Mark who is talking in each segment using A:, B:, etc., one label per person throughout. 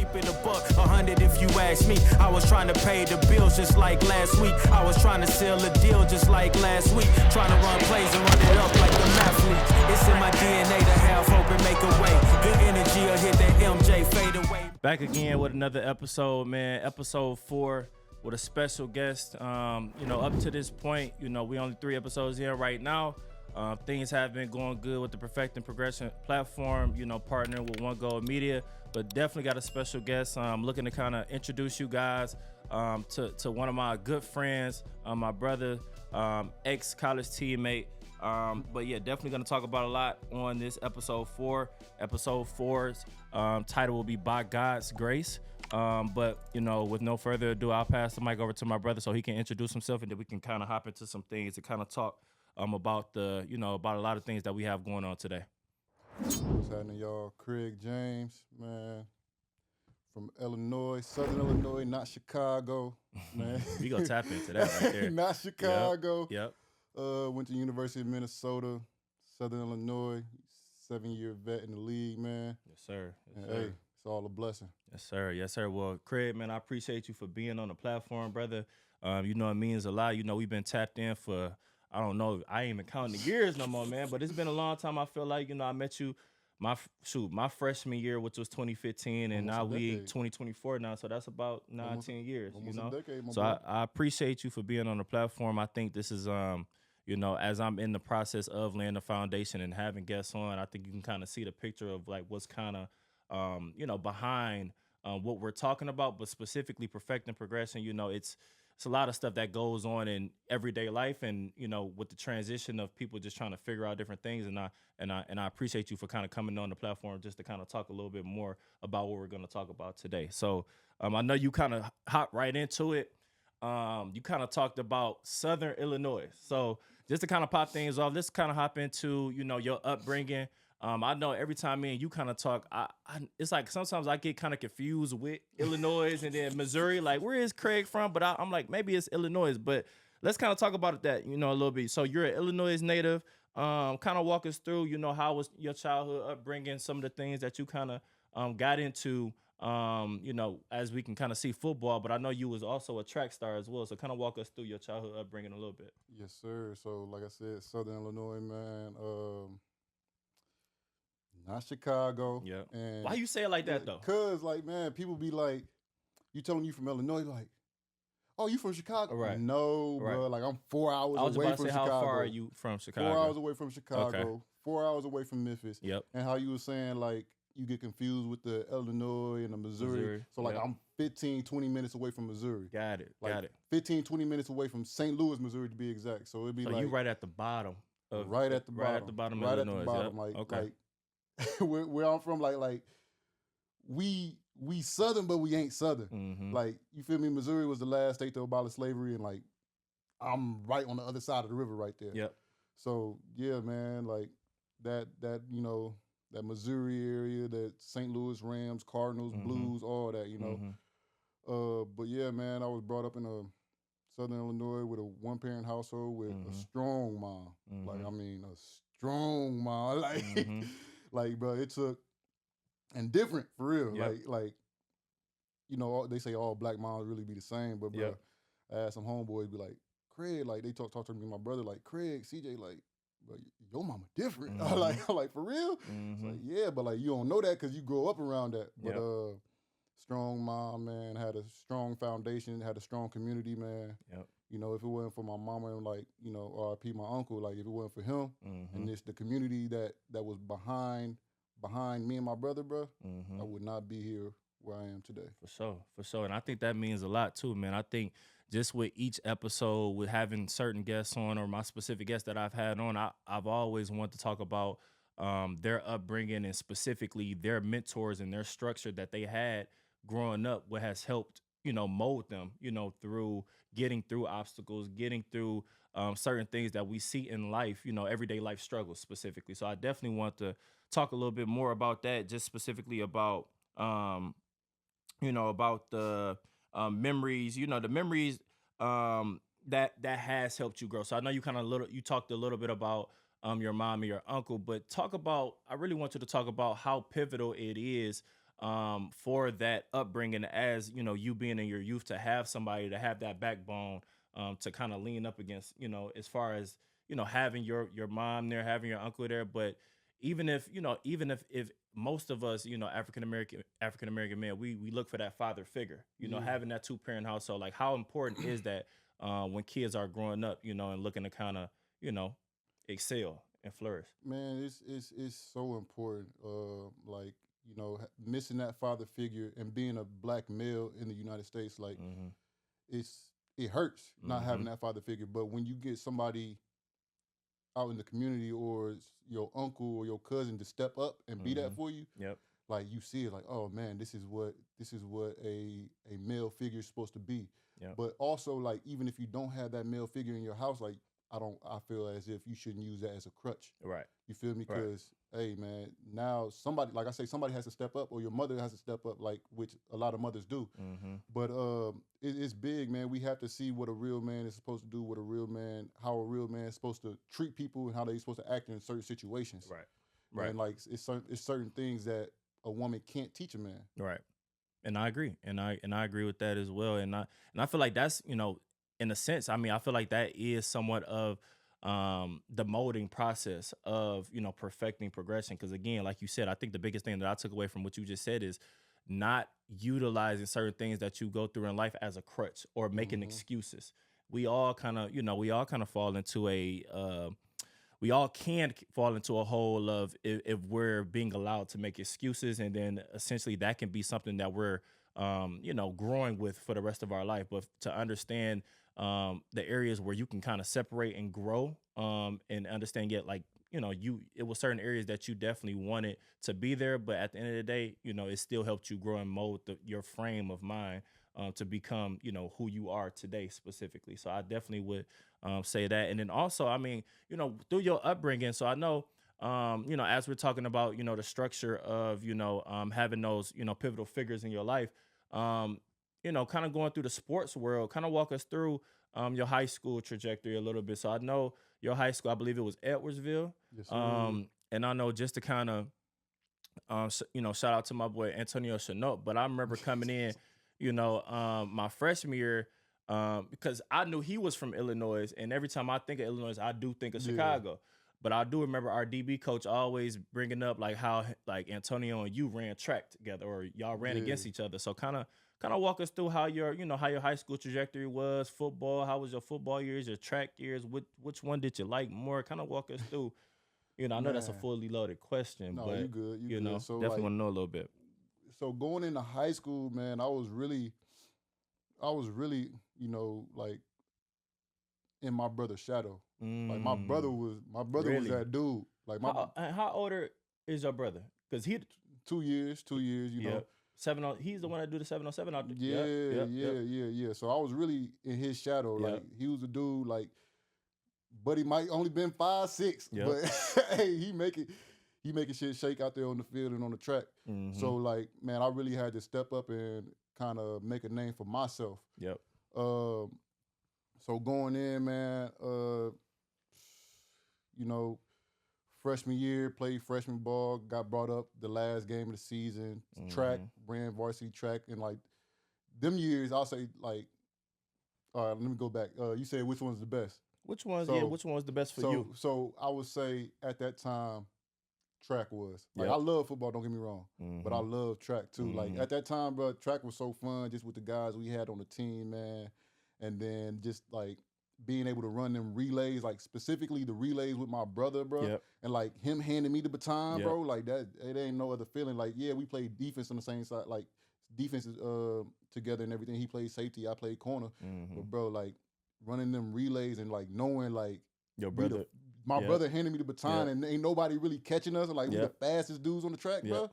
A: keep it a buck, 100 if you ask me. I was trying to pay the bills just like last week. I was trying to seal a deal just like last week. Trying to run plays and run it up like the athlete. It's in my DNA to have hope and make a way. Good energy will hit that MJ fade away.
B: Back again with another episode, man. Episode 4 with a special guest. Up to this point, we only 3 episodes in right now. Things have been going good with the Perfecting Progression platform, partnering with One Goal Media, but definitely got a special guest. I'm looking to kind of introduce you guys to one of my good friends, my brother, ex-college teammate. But yeah, definitely going to talk about a lot on this episode 4. Episode 4's title will be By God's Grace. But with no further ado, I'll pass the mic over to my brother so he can introduce himself, and then we can kind of hop into some things and kind of talk about about a lot of things that we have going on today.
C: What's happening, y'all? Craig James, man, from Illinois, Southern Illinois, not Chicago, man.
B: We gonna tap into that right there.
C: Not Chicago.
B: Yep.
C: Went to University of Minnesota, Southern Illinois, 7-year vet in the league, man.
B: Yes, sir. Yes,
C: Hey, it's all a blessing.
B: Yes, sir. Yes, sir. Well, Craig, man, I appreciate you for being on the platform, brother. It means a lot. We've been tapped in for, I don't know, I ain't even counting the years no more, man, but it's been a long time. I feel like, I met you my freshman year, which was 2015, and now we 2024 now, so that's about 19 years,
C: Almost a decade, my
B: So
C: boy.
B: I appreciate you for being on the platform. I think this is, as I'm in the process of laying the foundation and having guests on, I think you can kind of see the picture of like what's kind of, behind what we're talking about, but specifically Perfecting Progression. It's a lot of stuff that goes on in everyday life, and with the transition of people just trying to figure out different things. And I appreciate you for kind of coming on the platform just to kind of talk a little bit more about what we're going to talk about today. So I know you kind of hopped right into it. You kind of talked about Southern Illinois. So just to kind of pop things off, let's kind of hop into your upbringing. I know every time me and you kind of talk, it's like sometimes I get kind of confused with Illinois and then Missouri. Like, where is Craig from? But I'm like, maybe it's Illinois. But let's kind of talk about that, a little bit. So you're an Illinois native. Kind of walk us through, how was your childhood upbringing, some of the things that you kind of got into, as we can kind of see football. But I know you was also a track star as well. So kind of walk us through your childhood upbringing a little bit.
C: Yes, sir. So, like I said, Southern Illinois, man. Not Chicago.
B: Yeah.
C: And
B: Why you say it like that, though?
C: Because, like, man, people be like, you telling you from Illinois, like, oh, you from Chicago?
B: Right.
C: No,
B: Right.
C: bro. Like, I'm 4 hours
B: I was
C: away
B: about
C: from
B: to say,
C: Chicago.
B: how far are you from Chicago?
C: 4 hours away from Chicago.
B: Okay.
C: 4 hours away from Memphis.
B: Yep.
C: And how you were saying, like, you get confused with the Illinois and the Missouri. So, like,
B: yep.
C: I'm 15, 20 minutes away from Missouri.
B: Got it.
C: Like,
B: Got it.
C: 15, 20 minutes away from St. Louis, Missouri, to be exact. So, it'd be
B: So
C: like.
B: you right at the bottom.
C: Right at the bottom.
B: Right at the bottom of
C: Right
B: Illinois.
C: at the bottom.
B: Yep.
C: Like,
B: okay.
C: like where I'm from, like we Southern, but we ain't Southern.
B: Mm-hmm.
C: Like, you feel me? Missouri was the last state to abolish slavery, and like I'm right on the other side of the river right there.
B: Yep.
C: So yeah, man, like that that Missouri area, that St. Louis Rams, Cardinals,
B: Mm-hmm.
C: Blues, all that,
B: Mm-hmm.
C: But yeah, man, I was brought up in a Southern Illinois with a one-parent household with
B: Mm-hmm.
C: a strong mom.
B: Mm-hmm.
C: Like, I mean, a strong mom. Like,
B: Mm-hmm.
C: like, bro, it took, and different for real.
B: Yep.
C: Like, they say all black moms really be the same, but bro,
B: Yep.
C: I had some homeboys be like, Craig, like they talk to me and my brother, like, Craig, CJ, like, bro, your mama different.
B: Mhm.
C: I'm like, for real? It's
B: Mm-hmm.
C: like, yeah, but like you don't know that because you grow up around that. But
B: Yep.
C: strong mom, man, had a strong foundation, had a strong community, man.
B: Yep.
C: If it wasn't for my mama and like, RIP my uncle, like if it wasn't for him
B: Mm-hmm.
C: and the community that was behind me and my brother, bro,
B: Mm-hmm.
C: I would not be here where I am today.
B: For sure. And I think that means a lot too, man. I think just with each episode, with having certain guests on, or my specific guests that I've had on, I've always wanted to talk about their upbringing and specifically their mentors and their structure that they had growing up, what has helped, mold them, through getting through obstacles, getting through certain things that we see in life, everyday life struggles specifically. So I definitely want to talk a little bit more about that, just specifically about, about the memories, the memories that has helped you grow. So I know you talked a little bit about your mom and your uncle, but I really want you to talk about how pivotal it is for that upbringing, as you know, you being in your youth, to have somebody to have that backbone, to kind of lean up against, you know, as far as, you know, having your mom there, having your uncle there. But even if, you know, even if most of us, you know, African American men, we look for that father figure, you know, having that two-parent household. Like, how important is that when kids are growing up, you know, and looking to kind of, you know, excel and flourish?
C: Man, it's so important. Like, you know, missing that father figure and being a black male in the United States, like,
B: Mm-hmm.
C: it hurts not having
B: Mm-hmm.
C: that father figure. But when you get somebody out in the community, or it's your uncle or your cousin, to step up and be that
B: Mm-hmm.
C: for you,
B: Yep.
C: like, you see it, like, oh man, this is what a male figure is supposed to be.
B: Yep.
C: But also, like, even if you don't have that male figure in your house, like, I feel as if you shouldn't use that as a crutch.
B: Right.
C: You feel me?
B: Right.
C: Because, hey man, now somebody, like I say, somebody has to step up, or your mother has to step up, like, which a lot of mothers do.
B: Mm-hmm.
C: But it's big, man. We have to see what a real man is supposed to do, how a real man is supposed to treat people, and how they're supposed to act in certain situations.
B: Right. Right.
C: And like, it's certain things that a woman can't teach a man.
B: Right. And I agree. And I agree with that as well. And I feel like that's, you know, in a sense, I mean, I feel like that is somewhat of the molding process of, you know, perfecting progression. Because again, like you said, I think the biggest thing that I took away from what you just said is not utilizing certain things that you go through in life as a crutch or making excuses. We all kind of, you know, fall into we all can fall into a hole of, if we're being allowed to make excuses, and then essentially that can be something that we're, you know, growing with for the rest of our life. But to understand the areas where you can kind of separate and grow, and understand, yet, like, you know, it was certain areas that you definitely wanted to be there, but at the end of the day, you know, it still helped you grow and mold your frame of mind, to become, you know, who you are today specifically. So I definitely would say that. And then also, I mean, you know, through your upbringing, so I know, you know, as we're talking about, you know, the structure of, you know, having those, you know, pivotal figures in your life, you know, kind of going through the sports world, kind of walk us through your high school trajectory a little bit. So I know your high school, I believe it was Edwardsville.
C: Yes, sir.
B: And I know, just to kind of, you know, shout out to my boy Antonio Chanot, but I remember coming in, you know, my freshman year, because I knew he was from Illinois, and every time I think of Illinois, I do think of
C: Yeah.
B: Chicago. But I do remember our DB coach always bringing up, like, how, like, Antonio and you ran track together, or y'all ran
C: Yeah.
B: against each other. So kind of walk us through how your high school trajectory was, football. How was your football years, your track years? Which one did you like more? Kind of walk us through. You know, I know that's a
C: Man.
B: fully loaded question,
C: No,
B: but
C: you good. You
B: you
C: good.
B: know,
C: So,
B: definitely
C: like,
B: want to know a little bit.
C: so going into high school, man, I was really, you know, like, in my brother's shadow. Like, my brother
B: Mm,
C: was
B: really?
C: that dude. Like,
B: How older is your brother? Because he,
C: 2 years, you
B: yeah,
C: know.
B: 70. He's the one that do the 707 out there.
C: Yeah,
B: Yep. Yep.
C: yeah. So I was really in his shadow.
B: Yep.
C: Like, he was a dude, like, but he might only been 5'6",
B: Yep.
C: but hey, he making shit shake out there on the field and on the track.
B: Mhm.
C: So, like, man, I really had to step up and kind of make a name for myself.
B: Yep.
C: So going in, man, you know, freshman year, played freshman ball, got brought up the last game of the season, track, ran varsity track, and, like, them years, I'll say, like, all right, let me go back. You said which one's the best?
B: Which one
C: So-
B: was the best for you?
C: So I would say at that time, track was. Like,
B: Yep.
C: I love football, don't get me wrong, but I
B: Mhm.
C: love track too. Like,
B: Mhm.
C: at that time, bro, track was so fun, just with the guys we had on the team, man. And then just, like, being able to run them relays, like, specifically the relays with my brother, bro.
B: Yep.
C: And, like, him handing me the baton,
B: Yep.
C: bro, like, that, it ain't no other feeling. Like, yeah, we played defense on the same side, like, defenses together and everything. He played safety, I played corner.
B: Mhm.
C: But, bro, like, running them relays and, like, knowing, like,
B: Your
C: we the-
B: brother.
C: my
B: Yep.
C: brother handed me the baton,
B: Yep.
C: and ain't nobody really catching us. Like, we the
B: Yep.
C: fastest dudes on the track,
B: Yep.
C: bro.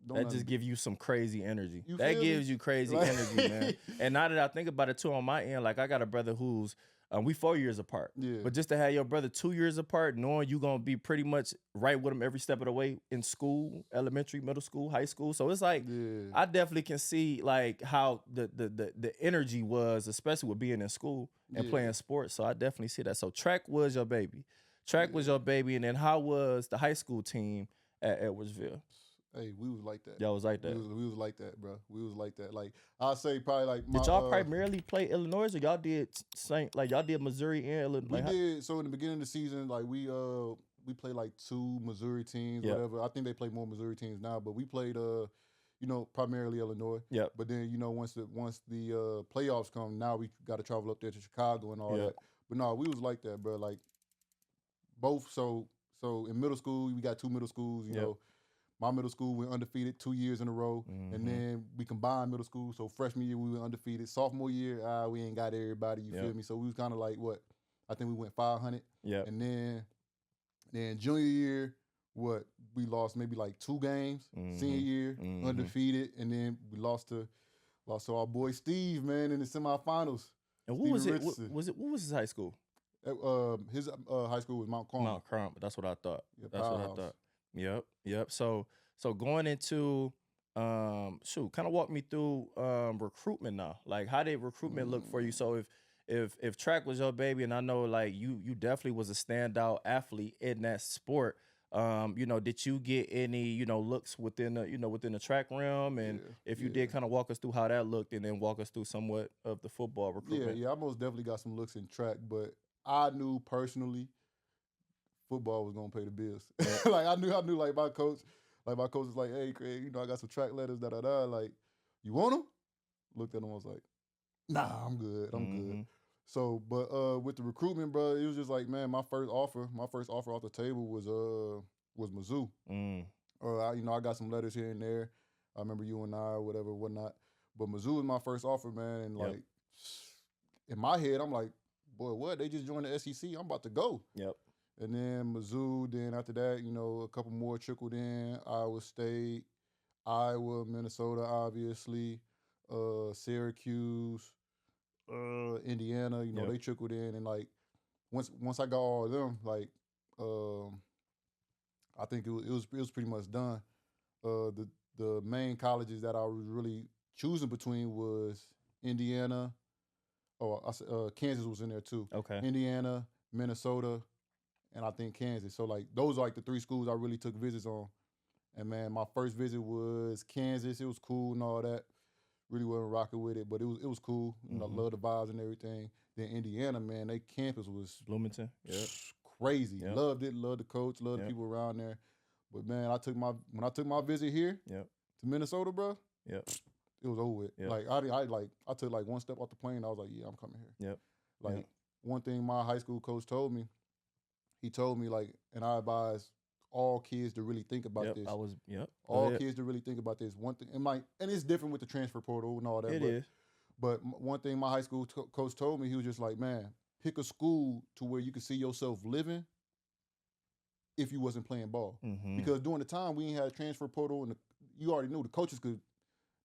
C: Don't
B: That
C: nothing
B: just give you some crazy energy.
C: You
B: That
C: feel me?
B: gives you crazy
C: Like-
B: energy, man. And now that I think about it too, on my end, like, I got a brother who's we 4 years apart.
C: Yeah.
B: But just to have your brother 2 years apart, knowing you gonna be pretty much right with him every step of the way in school, elementary, middle school, high school. So it's like,
C: Yeah.
B: I definitely can see, like, how the energy was, especially with being in school and
C: Yeah.
B: playing sports. So I definitely see that. So track was your baby. Track was
C: Yeah.
B: your baby. And then how was the high school team at Edwardsville?
C: Hey, we was like that.
B: Y'all was like that.
C: We was like that, bro. We was like that. Like I say, probably like
B: Did y'all primarily play Illinois, or y'all did y'all did Missouri and Illinois?
C: We did. So in the beginning of the season, like we played like 2 Missouri teams, whatever. I think they play more Missouri teams now, but we played primarily Illinois.
B: Yeah.
C: But then once the playoffs come, now we got to travel up there to Chicago and all that. But no, we was like that, bro. Like both. So in middle school, we got 2 middle schools. You know, my middle school went undefeated 2 years in a row, and then we combined middle school. So freshman year we went undefeated. Sophomore year, we ain't got everybody. You feel me? So we was kind of like what? I think we went 500. Yeah. And then junior year, we lost maybe like 2 games. Senior year, undefeated, and then we lost to our boy Steve, man, in the semifinals.
B: And what was it? What was his high school?
C: His high school was Mount Carmel.
B: Mount Carmel. That's what I thought. That's what I thought. Yep. So going into kind of walk me through recruitment now. Like, how did recruitment look for you? So if track was your baby, and I know like you definitely was a standout athlete in that sport. Did you get any looks within the track realm? And if you did, kind of walk us through how that looked, and then walk us through somewhat of the football recruitment.
C: Yeah. I most definitely got some looks in track, but I knew personally football was gonna pay the bills. Like I knew like my coach was like, hey Craig, I got some track letters, like, you want them? Looked at him, I was like, nah, I'm good. So, but with the recruitment, bro, it was just like, man, my first offer off the table was Mizzou. I got some letters here and there. I remember you and I, whatever, whatnot. But Mizzou was my first offer, man, and like in my head, I'm like, boy, what? They just joined the SEC. I'm about to go. Yep. And then Mizzou. Then after that, a couple more trickled in. Iowa State, Iowa, Minnesota, obviously, Syracuse, Indiana. They trickled in, and like once I got all of them, like I think it was pretty much done. The main colleges that I was really choosing between was Indiana. Kansas was in there too. Okay. Indiana, Minnesota, and I think Kansas. So like those are like the 3 schools I really took visits on. And man, my first visit was Kansas. It was cool and all that. Really wasn't rocking with it, but it was cool. I love the vibes and everything. Then Indiana, man, their campus was
B: Bloomington.
C: Crazy. Yep. Loved it. Loved the coach. Loved the people around there. But man, when I took my visit here to Minnesota, bro. Yep. It was over with. Yep. Like I took like one step off the plane. I was like, yeah, I'm coming here. Yep. Like one thing my high school coach told me, he told me like, and I advise all kids to really think about this. All kids to really think about this. One thing, and it's different with the transfer portal and all that. It is. But one thing my high school coach told me, he was just like, man, pick a school to where you can see yourself living if you wasn't playing ball. Because during the time we ain't had a transfer portal, and you already knew the coaches could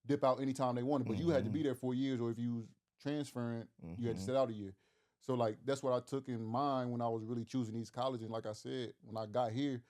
C: dip out anytime they wanted, but you had to be there 4 years, or if you was transferring, you had to sit out a year. So like that's what I took in mind when I was really choosing these colleges. And like I said, when I got here,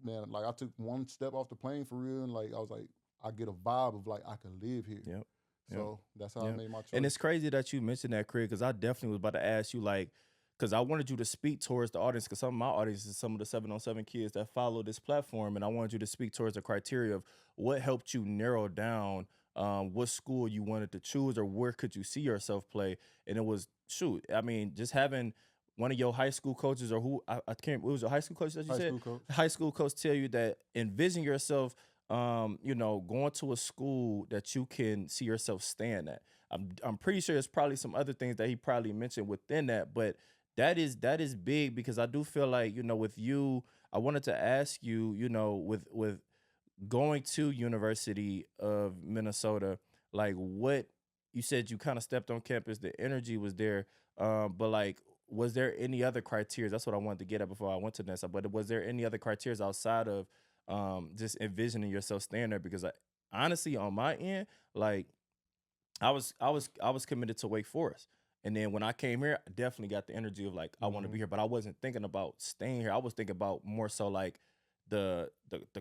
C: man, like I took one step off the plane for real, and like I was like, I get a vibe of like I can live here. Yep. So that's how I made my choice.
B: And it's crazy that you mentioned that, Craig, because I definitely was about to ask you, like, because I wanted you to speak towards the audience, because some of my audience is some of the 7-on-7 kids that follow this platform, and I wanted you to speak towards the criteria of what helped you narrow down what school you wanted to choose, or where could you see yourself play. And it was, just having one of your high school coaches, or who, I can't, it was your high school coach that you said? High school coach tell you that envision yourself, going to a school that you can see yourself staying at. I'm pretty sure there's probably some other things that he probably mentioned within that, but that is big, because I do feel like, with you, I wanted to ask you, with going to University of Minnesota, like what you said, you kind of stepped on campus, the energy was there, but like, was there any other criteria? That's what I wanted to get at before I went to this. But was there any other criteria outside of just envisioning yourself staying there? Because honestly, on my end, like I was committed to Wake Forest. And then when I came here, I definitely got the energy of like, I want to be here, but I wasn't thinking about staying here. I was thinking about more so like the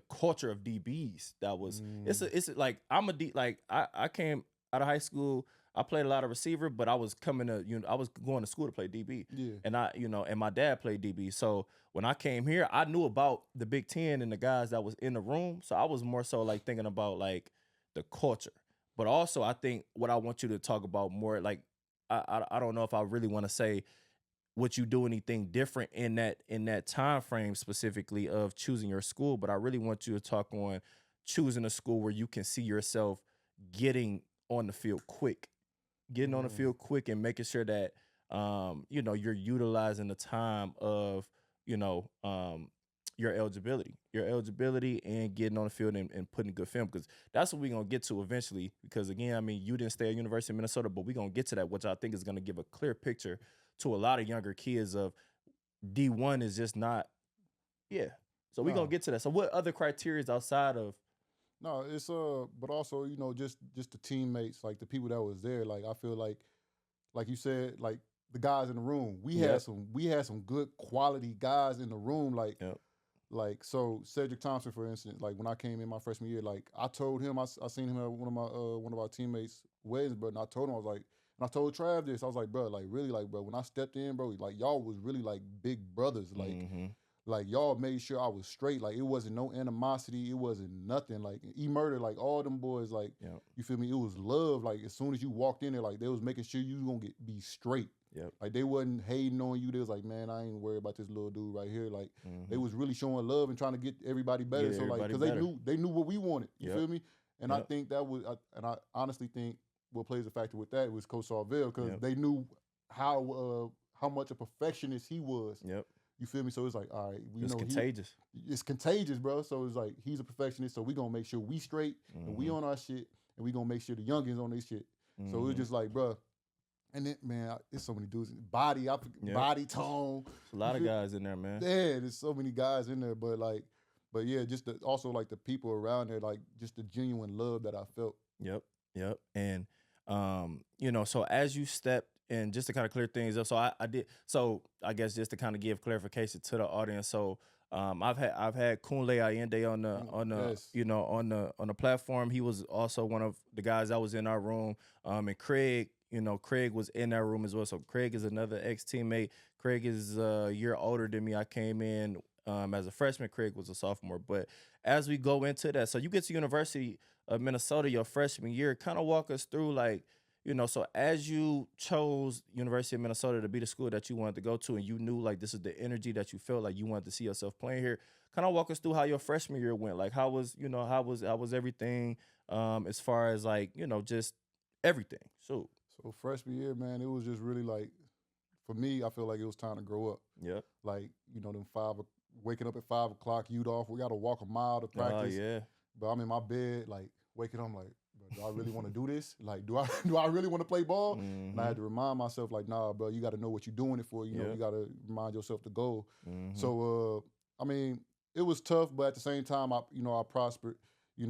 B: culture of DBs. That was, it's like, I'm a D, like I came out of high school, I played a lot of receiver, but I was coming to, I was going to school to play DB.
C: Yeah.
B: And and my dad played DB. So when I came here, I knew about the Big Ten and the guys that was in the room. So I was more so like thinking about like the culture. But also I think what I want you to talk about more, like, I don't know if I really want to say would you do anything different in that time frame specifically of choosing your school, but I really want you to talk on choosing a school where you can see yourself getting on the field quick, on the field quick, and making sure that you're utilizing the time of your eligibility and getting on the field and putting good film, because that's what we're going to get to eventually. Because again, I mean, you didn't stay at University of Minnesota, but we're going to get to that, which I think is going to give a clear picture to a lot of younger kids of D1 is just not, So we're going to get to that. So what other criteria outside of?
C: No, it's but also, just the teammates, like the people that was there. Like I feel like you said, like the guys in the room. We had some good quality guys in the room. Like so Cedric Thompson, for instance, like when I came in my freshman year, like I told him I seen him at one of our teammates' weddings, bro, and I told him, I was like, and I told Trav this, I was like, bro, like really, like, bro, when I stepped in, bro, like y'all was really like big brothers, like. Like y'all made sure I was straight. Like it wasn't no animosity. It wasn't nothing. Like E-Murder, like all them boys, like you feel me? It was love. Like as soon as you walked in there, like they was making sure you was gonna be straight. Like they wasn't hating on you. They was like, man, I ain't worried about this little dude right here. Like they was really showing love and trying to get everybody better. So like, because they knew what we wanted. You feel me? And I think that was, and I honestly think what plays a factor with that was Coach Sarville, because they knew how much a perfectionist he was. You feel me? So it's like, all right,
B: it's contagious.
C: It's contagious, bro. So it's like he's a perfectionist. So we gonna make sure we straight and we on our shit, and we gonna make sure the youngins on their shit. So it's just like, bro. And then, man, there's so many dudes. Body tone.
B: There's a lot of guys in there, man.
C: Yeah, there's so many guys in there. But yeah, just also like the people around there, like just the genuine love that I felt.
B: Yep. And so as you stepped. And just to kind of clear things up, so I did. So I guess just to kind of give clarification to the audience. So I've had Kunle Allende on the platform. He was also one of the guys that was in our room. And Craig was in that room as well. So Craig is another ex-teammate. Craig is a year older than me. I came in as a freshman. Craig was a sophomore. But as we go into that, so you get to University of Minnesota your freshman year. Kind of walk us through so as you chose University of Minnesota to be the school that you wanted to go to, and you knew like this is the energy that you felt like you wanted to see yourself playing here, kind of walk us through how your freshman year went. Like how was everything as far as like, just everything. So
C: freshman year, man, it was just really like, for me, I feel like it was time to grow up. Like, them waking up at 5 o'clock, you'd off. We got to walk a mile to practice. But I'm in my bed, like waking up, I'm like, do I really want to do this? Like, do I really want to play ball? And I had to remind myself, like, nah, bro, you got to know what you're doing it for. You know, you got to remind yourself the goal. So, I mean, it was tough, but at the same time, I prospered. I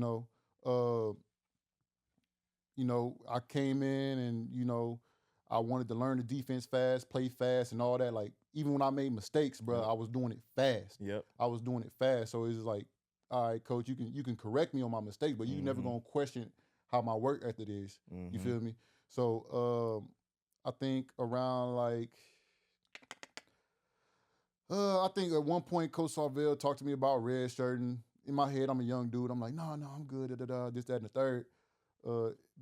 C: came in and, I wanted to learn the defense fast, play fast, and all that. Like, even when I made mistakes, bro, I was doing it fast. I was doing it fast. So it's like, all right, coach, you can correct me on my mistakes, but you never gonna question how my work ethic is. You feel me? So I think around I think at one point Coach Sarville talked to me about redshirting. In my head, I'm a young dude. I'm like, no, I'm good. This, that, and the third.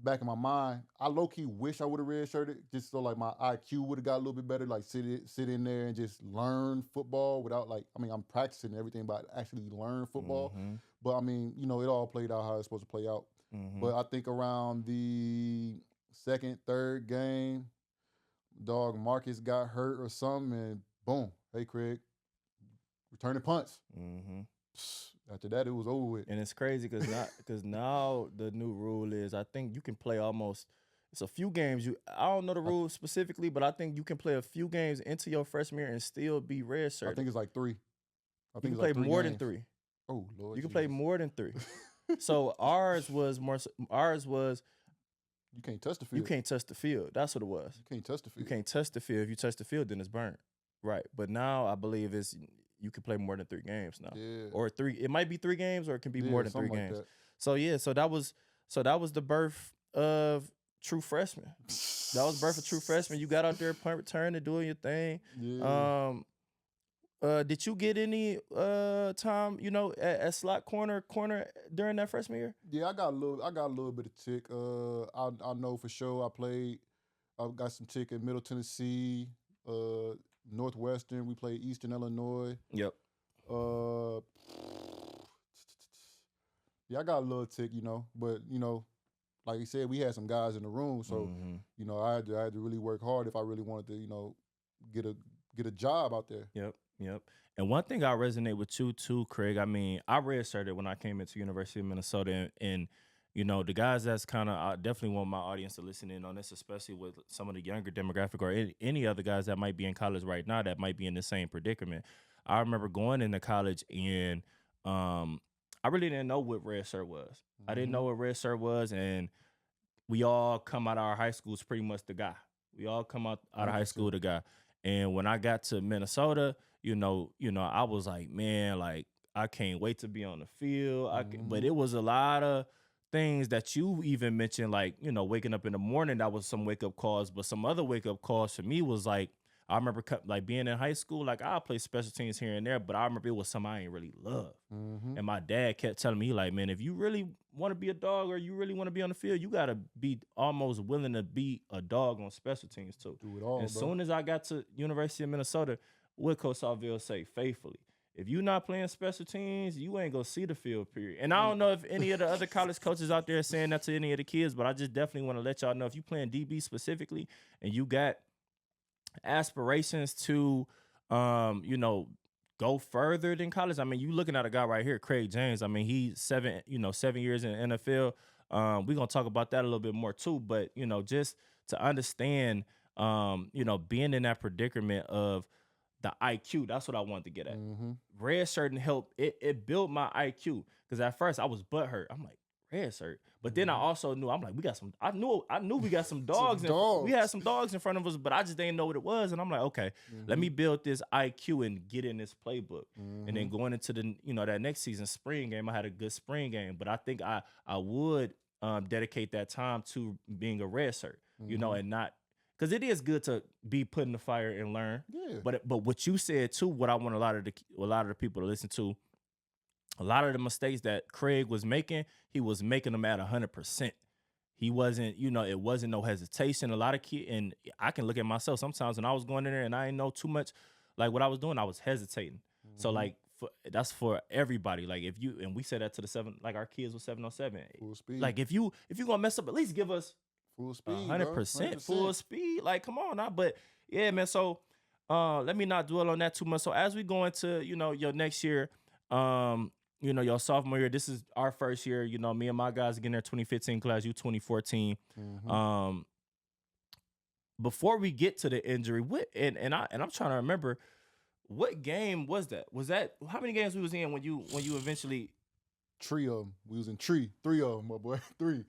C: Back in my mind, I low-key wish I would have redshirted, just so like my IQ would have got a little bit better, like sit in there and just learn football without I'm practicing everything, but actually learn football. But I mean, it all played out how it's supposed to play out. But I think around the second, third game, Marcus got hurt or something, and boom, hey Craig, returning punts. After that, it was over with.
B: And it's crazy because now the new rule is I think you can play it's a few games. I don't know the rules specifically, but I think you can play a few games into your freshman year and still be redshirted.
C: I think it's like 3.
B: I think you can play more than 3.
C: Oh Lord,
B: you can play more than 3. So ours was
C: you can't touch the field.
B: You can't touch the field. That's what it was.
C: You can't touch the field.
B: You can't touch the field. If you touch the field, then it's burnt. Right. But now I believe you can play more than 3 games now. Or 3. It might be 3 games, or it can be more than 3 games.
C: Like
B: so that was the birth of true freshman. That was birth of true freshman. You got out there, punt return, and doing your thing.
C: Yeah.
B: Did you get any time, at slot corner during that freshman year?
C: Yeah, I got a little bit of tick. I know for sure I got some tick at Middle Tennessee, Northwestern. We played Eastern Illinois.
B: Yep.
C: Yeah, I got a little tick, but like you said, we had some guys in the room, so I had to really work hard if I really wanted to, get a job out there.
B: Yep. And one thing I resonate with you too, Craig. I mean, I redshirted when I came into University of Minnesota, and the guys that's kind of, I definitely want my audience to listen in on this, especially with some of the younger demographic or any other guys that might be in college right now that might be in the same predicament. I remember going into college and I really didn't know what red shirt was. I didn't know what red shirt was, and we all come out of our high schools pretty much the guy. We all come out of high school the guy. And when I got to Minnesota, I was like, man, like I can't wait to be on the field. But it was a lot of things that you even mentioned, like, waking up in the morning, that was some wake up calls. But some other wake up calls for me was like, I remember like being in high school, like I'll play special teams here and there, but I remember it was something I ain't really love. And my dad kept telling me, like, man, if you really want to be a dog or you really want to be on the field, you got to be almost willing to be a dog on special teams too.
C: Do it all,
B: as soon as I got to University of Minnesota, what Coach Salville say, faithfully, if you're not playing special teams, you ain't going to see the field, period. And I don't know if any of the other college coaches out there are saying that to any of the kids, but I just definitely want to let y'all know, if you playing DB specifically and you got aspirations to, go further than college. I mean, you looking at a guy right here, Craig James. I mean, he's 7 years in the NFL. We're going to talk about that a little bit more too, but, just to understand, being in that predicament of the IQ, that's what I wanted to get at. Red shirt and help, it built my IQ, because at first I was butthurt. I'm like, red shirt. But then I also knew, I'm like, I knew we got some dogs. We had some dogs in front of us, but I just didn't know what it was. And I'm like, okay, let me build this IQ and get in this playbook. And then going into the, that next season, spring game, I had a good spring game. But I think I would dedicate that time to being a red shirt, and not, because it is good to be put in the fire and learn. Yeah. But what you said too, what I want a lot of the people to listen to, a lot of the mistakes that Craig was making, he was making them at 100%. He wasn't, it wasn't no hesitation. A lot of kids, and I can look at myself sometimes when I was going in there and I didn't know too much, like what I was doing, I was hesitating. So like, that's for everybody. Like and we said that to the 7, like our kids were 707.
C: Full speed.
B: Like if you gonna mess up, at least give us
C: full speed,
B: 100% full speed. Like, come on now. But yeah, man. So let me not dwell on that too much. So as we go into, your next year, your sophomore year, this is our first year. Me and my guys getting their 2015 class, you 2014. Before we get to the injury, and I'm trying to remember, what game was that? How many games we was in when you eventually?
C: 3 of them. We was in 3 of them, my boy. 3.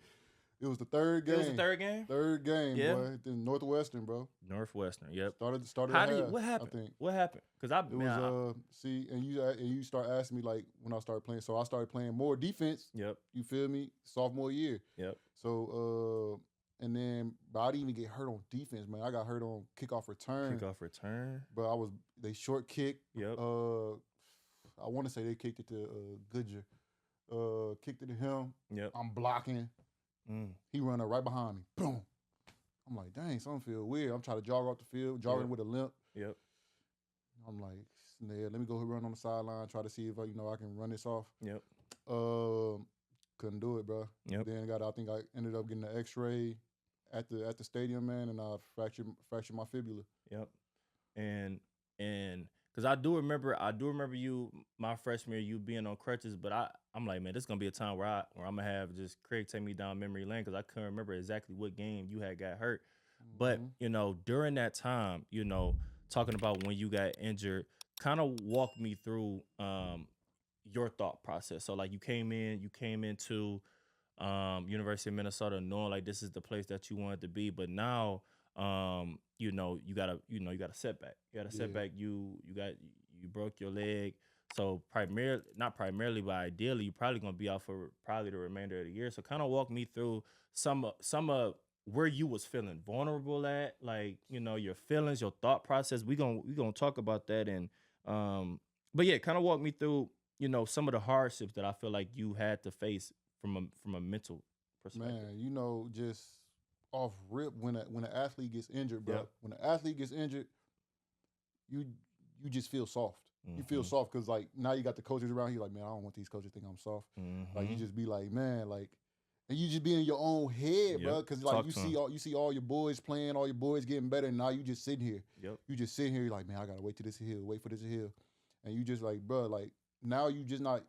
C: It was the third game.
B: It was the third game?
C: Third game, yeah. Boy. Then Northwestern, bro.
B: Northwestern, yep.
C: Started
B: what happened?
C: I think.
B: What happened? Because
C: you start asking me, like, when I started playing. So I started playing more defense.
B: Yep.
C: You feel me? Sophomore year.
B: Yep.
C: So and then, but I didn't even get hurt on defense, man. I got hurt on kickoff return. But they short kicked.
B: Yep.
C: I want to say they kicked it to Goodyear. Kicked it to him.
B: Yep.
C: I'm blocking. He run up right behind me. Boom. I'm like, dang, something feel weird. I'm trying to jog off the field, jogging with a limp.
B: Yep.
C: I'm like, yeah, let me go run on the sideline, try to see if I can run this off.
B: Yep.
C: Couldn't do it, bro.
B: Yep.
C: Then I think I ended up getting an X-ray at the stadium, man, and I fractured my fibula.
B: Yep. And because I do remember you, my freshman year, you being on crutches, but I'm like, man, this is gonna be a time where I'm gonna have just Craig take me down memory lane, because I couldn't remember exactly what game you had got hurt. But during that time, talking about when you got injured, kind of walk me through your thought process. So like you came into University of Minnesota knowing like this is the place that you wanted to be, but now you got a setback. You got a setback. You broke your leg. So not primarily, but ideally, you're probably gonna be out for probably the remainder of the year. So kind of walk me through some of where you was feeling vulnerable at, like, you know, your feelings, your thought process. We gonna talk about that. And but yeah, kind of walk me through, you know, some of the hardships that I feel like you had to face from a mental perspective.
C: Man, you know, just off rip when an athlete gets injured, bro.
B: Yep.
C: When an athlete gets injured, you you just feel soft. You feel
B: Mhm.
C: soft because like now you got the coaches around you. Like, man, I don't want these coaches to think I'm soft. Like you
B: Mhm.
C: just be like, man, like, and you just be in your own head, bro.
B: Yep.
C: Because like
B: Talk to 'em.
C: you see all your boys playing, all your boys getting better, and now you just sitting here.
B: Yep.
C: You just sitting here, you're like, man, I gotta wait till this heal, wait for this to heal, and you just like, bro, like now you just not.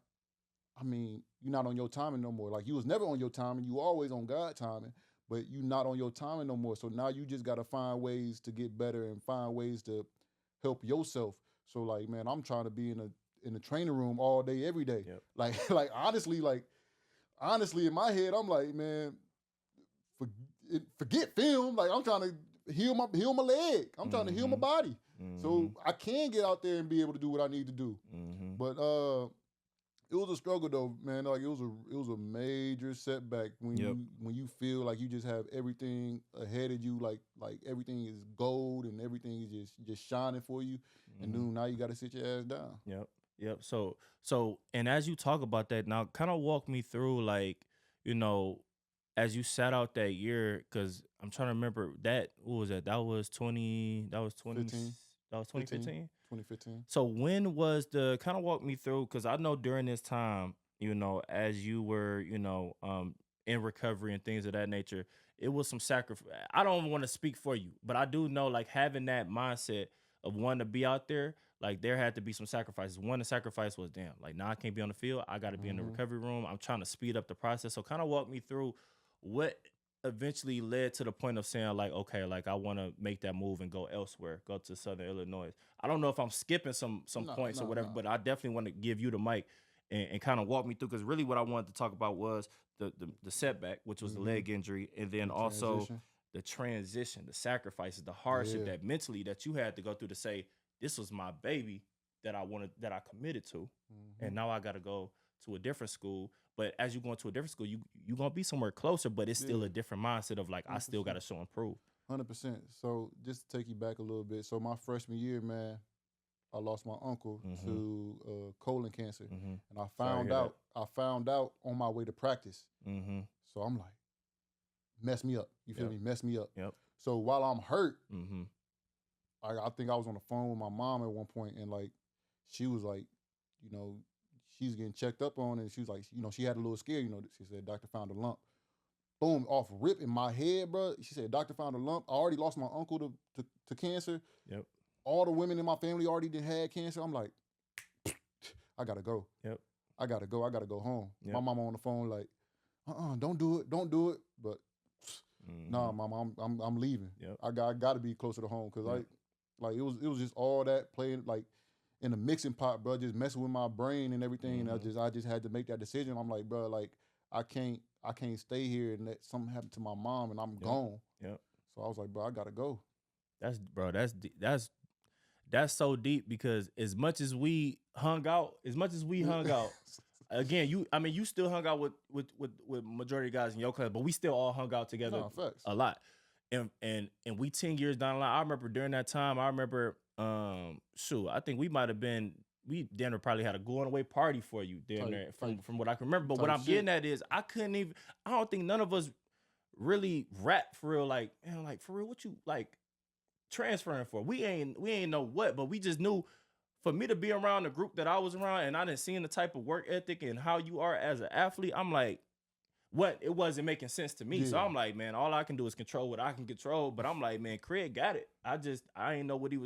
C: I mean, you're not on your timing no more. Like you was never on your timing. You always on God timing, but you not on your timing no more. So now you just gotta find ways to get better and find ways to help yourself. So like, man, I'm trying to be in the training room all day, every day.
B: Yep.
C: Like honestly, in my head, I'm like, man, for, forget film. Like I'm trying to heal my leg. I'm trying to heal my
B: Mhm.
C: body. So
B: Mhm.
C: I can get out there and be able to do what I need to do.
B: Mhm.
C: But it was a struggle though, man. Like it was a major setback
B: Yep.
C: when you feel like you just have everything ahead of you, like everything is gold and everything is just shining for you, and
B: Mhm.
C: then now you got to sit your ass down.
B: Yep. Yep. So and as you talk about that now, kind of walk me through, like, you know, as you sat out that year, because I'm trying to remember that, what was that? That was 20
C: 15,
B: that was
C: 15,
B: 2015.
C: 2015.
B: So when was the kind of walk me through, because I know during this time, you know, as you were, you know, in recovery and things of that nature, it was some sacrifice. I don't want to speak for you, but I do know, like, having that mindset of wanting to be out there, like there had to be some sacrifices. One, the sacrifice was, damn, like now I can't be on the field. I got to be in the
C: Hmm.
B: recovery room. I'm trying to speed up the process. So kind of walk me through what eventually led to the point of saying, like, okay, like I want to make that move and go elsewhere, go to Southern Illinois. I don't know if I'm skipping some
C: No,
B: points or
C: no,
B: whatever,
C: no.
B: but I definitely want to give you the mic and kind of walk me through, because really what I wanted to talk about was the setback, which was the
C: Hmm.
B: leg injury, and then
C: The
B: also
C: transition.
B: the transition, the sacrifices, the hardship
C: Yeah.
B: that mentally that you had to go through to say, this was my baby that I wanted, that I committed to,
C: Hmm.
B: and now I got to go to a different school. But as you go into a different school, you gonna be somewhere closer, but it's still
C: Yeah.
B: a different mindset of like, I still got
C: 100%.
B: to show and prove.
C: 100%. So just to take you back a little bit. So my freshman year, man, I lost my uncle
B: Mm-hmm.
C: to colon cancer,
B: Mm-hmm.
C: and I
B: Sorry to
C: found
B: hear that.
C: out. I found out on my way to practice.
B: Mm-hmm.
C: So I'm like, mess me up. You feel
B: Yep.
C: me? Mess me up.
B: Yep.
C: So while I'm hurt,
B: Mm-hmm.
C: I think I was on the phone with my mom at one point, and like, she was like, you know, she's getting checked up on, and she was like, you know, she had a little scare. You know, she said, doctor found a lump. Boom, off rip in my head, bro. She said, doctor found a lump. I already lost my uncle to cancer.
B: Yep.
C: All the women in my family already did had cancer. I'm like, I gotta go.
B: Yep.
C: I gotta go. I gotta go home.
B: Yep.
C: My mama on the phone like, don't do it. Don't do it. But nah,
B: Mm-hmm.
C: mama, I'm leaving.
B: Yep.
C: I got to be closer to home because
B: Yep.
C: like it was just all that playing like in the mixing pot, bro, just messing with my brain and everything. And
B: Mhm.
C: I just had to make that decision. I'm like, bro, like I can't stay here and let something happen to my mom and I'm
B: Yep.
C: gone.
B: Yep.
C: So I was like, bro, I gotta go.
B: That's, bro. That's so deep, because as much as we hung out, again, you still hung out with majority of guys in your class, but we still all hung out together
C: No, facts.
B: a lot. And we 10 years down the line, I remember during that time, I think we might have been, we damn near probably had a going away party for you damn
C: Type-
B: near
C: type-
B: from what I can remember. But what
C: type
B: I'm getting
C: shit.
B: at is I don't think none of us really rap for real, like, man, like for real, what you like transferring for? We ain't know what, but we just knew, for me to be around the group that I was around, and I didn't see the type of work ethic and how you are as an athlete, I'm like, what? It wasn't making sense to me. So
C: Yeah.
B: I'm like, man, all I can do is control what I can control. But I'm like, man, Craig got it. I ain't know what he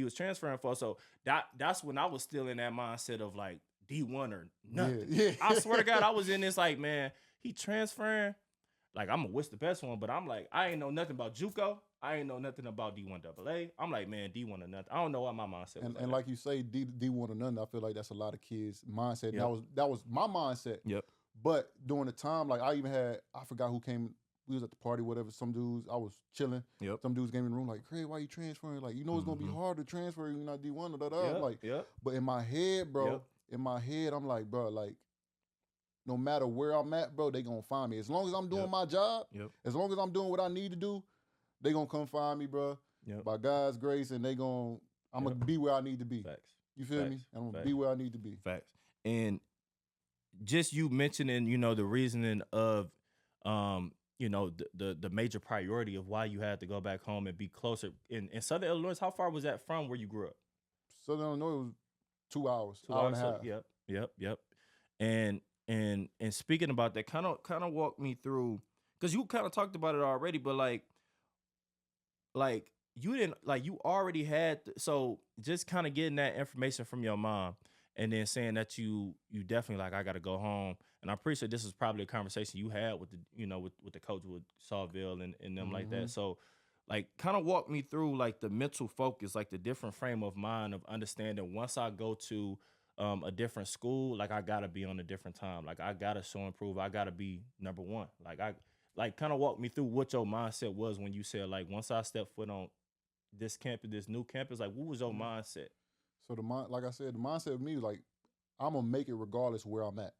B: was transferring for. So that's when I was still in that mindset of like D1 or nothing.
C: Yeah.
B: I swear to God, I was in this like, man, he transferring. Like, I'm gonna wish the best one, but I'm like, I ain't know nothing about JUCO. I ain't know nothing about D1 AA. I'm like, man, D1 or nothing. I don't know what my mindset was.
C: And like you say, D1 or nothing. I feel like that's a lot of kids' mindset.
B: Yep.
C: That was my mindset.
B: Yep.
C: But during the time, like I even had, I forgot who came. We was at the party, whatever. Some dudes, I was chilling.
B: Yep.
C: Some dudes came in the room like, Craig, why you transferring? Like, you know it's gonna be hard to transfer. You're not D1 or da da.
B: Yep.
C: Like,
B: Yep.
C: but in my head, bro,
B: Yep.
C: in my head, I'm like, bro, like, no matter where I'm at, bro, they gonna find me. As long as I'm doing my job, as long as I'm doing what I need to do, they gonna come find me, bro. By God's grace, and I'm gonna be where I need to be.
B: Facts.
C: You feel me? I'm gonna be where I need to be.
B: Facts. And just you mentioning, the reasoning of, the major priority of why you had to go back home and be closer. In Southern Illinois, how far was that from where you grew up?
C: Southern Illinois was 2 hours, hour and a half.
B: Yep. And speaking about that, kind of walk me through, because you kind of talked about it already, but like you didn't, like, you already had, so just kind of getting that information from your mom and then saying that you definitely like, I got to go home. And I'm pretty sure this is probably a conversation you had with the, with the coach with Sawville and them like that. So like, kind of walk me through like the mental focus, like the different frame of mind of understanding once I go to a different school, like I got to be on a different time. Like I got to show and prove. I got to be number one. Like kind of walk me through what your mindset was when you said, like, once I step foot on this campus, this new campus, like what was your mindset?
C: So like I said, the mindset of me was like, I'm gonna make it regardless of where I'm at.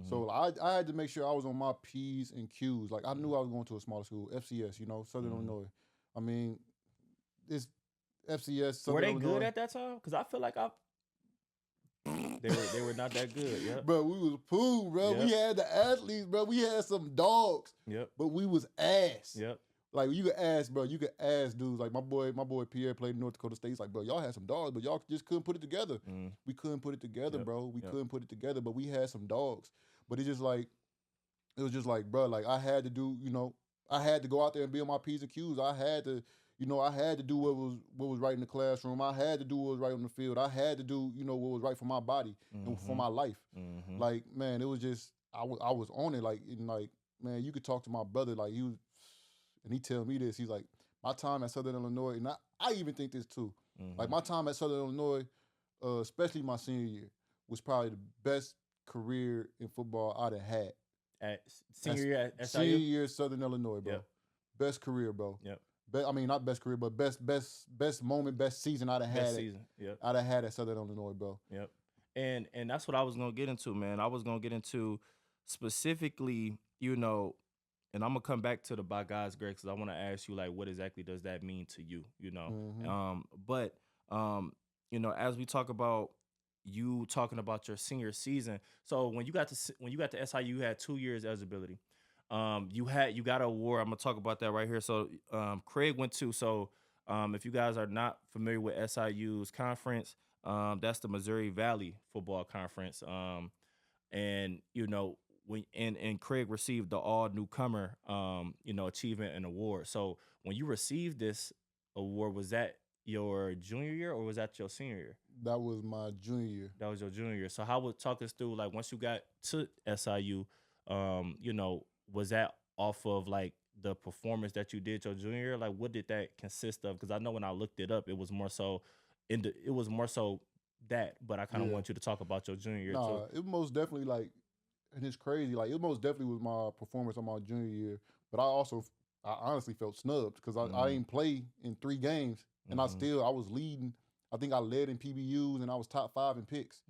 C: So I had to make sure I was on my P's and Q's. Like I knew I was going to a smaller school, FCS, Southern Illinois. I mean, this FCS. Southern
B: Were they
C: Illinois,
B: good at that time? Because I feel like they were not that good. Yeah,
C: bro, we was poor, bro.
B: Yep.
C: We had the athletes, bro. We had some dogs.
B: Yep.
C: But we was ass.
B: Yep.
C: Like you could ask, bro. You could ask dudes. Like my boy Pierre played in North Dakota State. He's like, bro, y'all had some dogs, but y'all just couldn't put it together. We couldn't put it together, bro. We couldn't put it together, but we had some dogs. But it was just like, bro, like I had to do, I had to go out there and be on my P's and Q's. I had to, I had to do what was right in the classroom. I had to do what was right on the field. I had to do, what was right for my body and for my life. Like, man, it was just, I was on it. Like, man, you could talk to my brother, like and he tell me this. He's like, my time at Southern Illinois, and I even think this too. Like my time at Southern Illinois, especially my senior year, was probably the best career in football I'd have had.
B: At senior year at SIU?
C: Senior year Southern Illinois, bro.
B: Yep.
C: Best career, bro.
B: Yep.
C: I mean, not best career, but best moment, best season I'd have had.
B: Best season. Yep.
C: I'd have had at Southern Illinois, bro.
B: Yep. And that's what I was gonna get into, man. I was gonna get into specifically, and I'm gonna come back to the by God's grace because I want to ask you, like, what exactly does that mean to you? But as we talk about you talking about your senior season, so when you got to SIU, you had 2 years eligibility. You got an award. I'm gonna talk about that right here. So Craig went to. So if you guys are not familiar with SIU's conference, that's the Missouri Valley Football Conference. And when Craig received the all newcomer achievement and award. So when you received this award, was that your junior year or was that your senior year?
C: That was my junior year.
B: That was your junior year. So how would talk us through, like, once you got to SIU, was that off of like the performance that you did your junior year? Like, what did that consist of? Because I know when I looked it up, it was more so that, but I kind of want you to talk about your junior year too.
C: It most definitely, like, and it's crazy, like it most definitely was my performance on my junior year, but I honestly felt snubbed because I didn't play in 3 games, and I was leading. I think I led in PBUs and I was top 5 in picks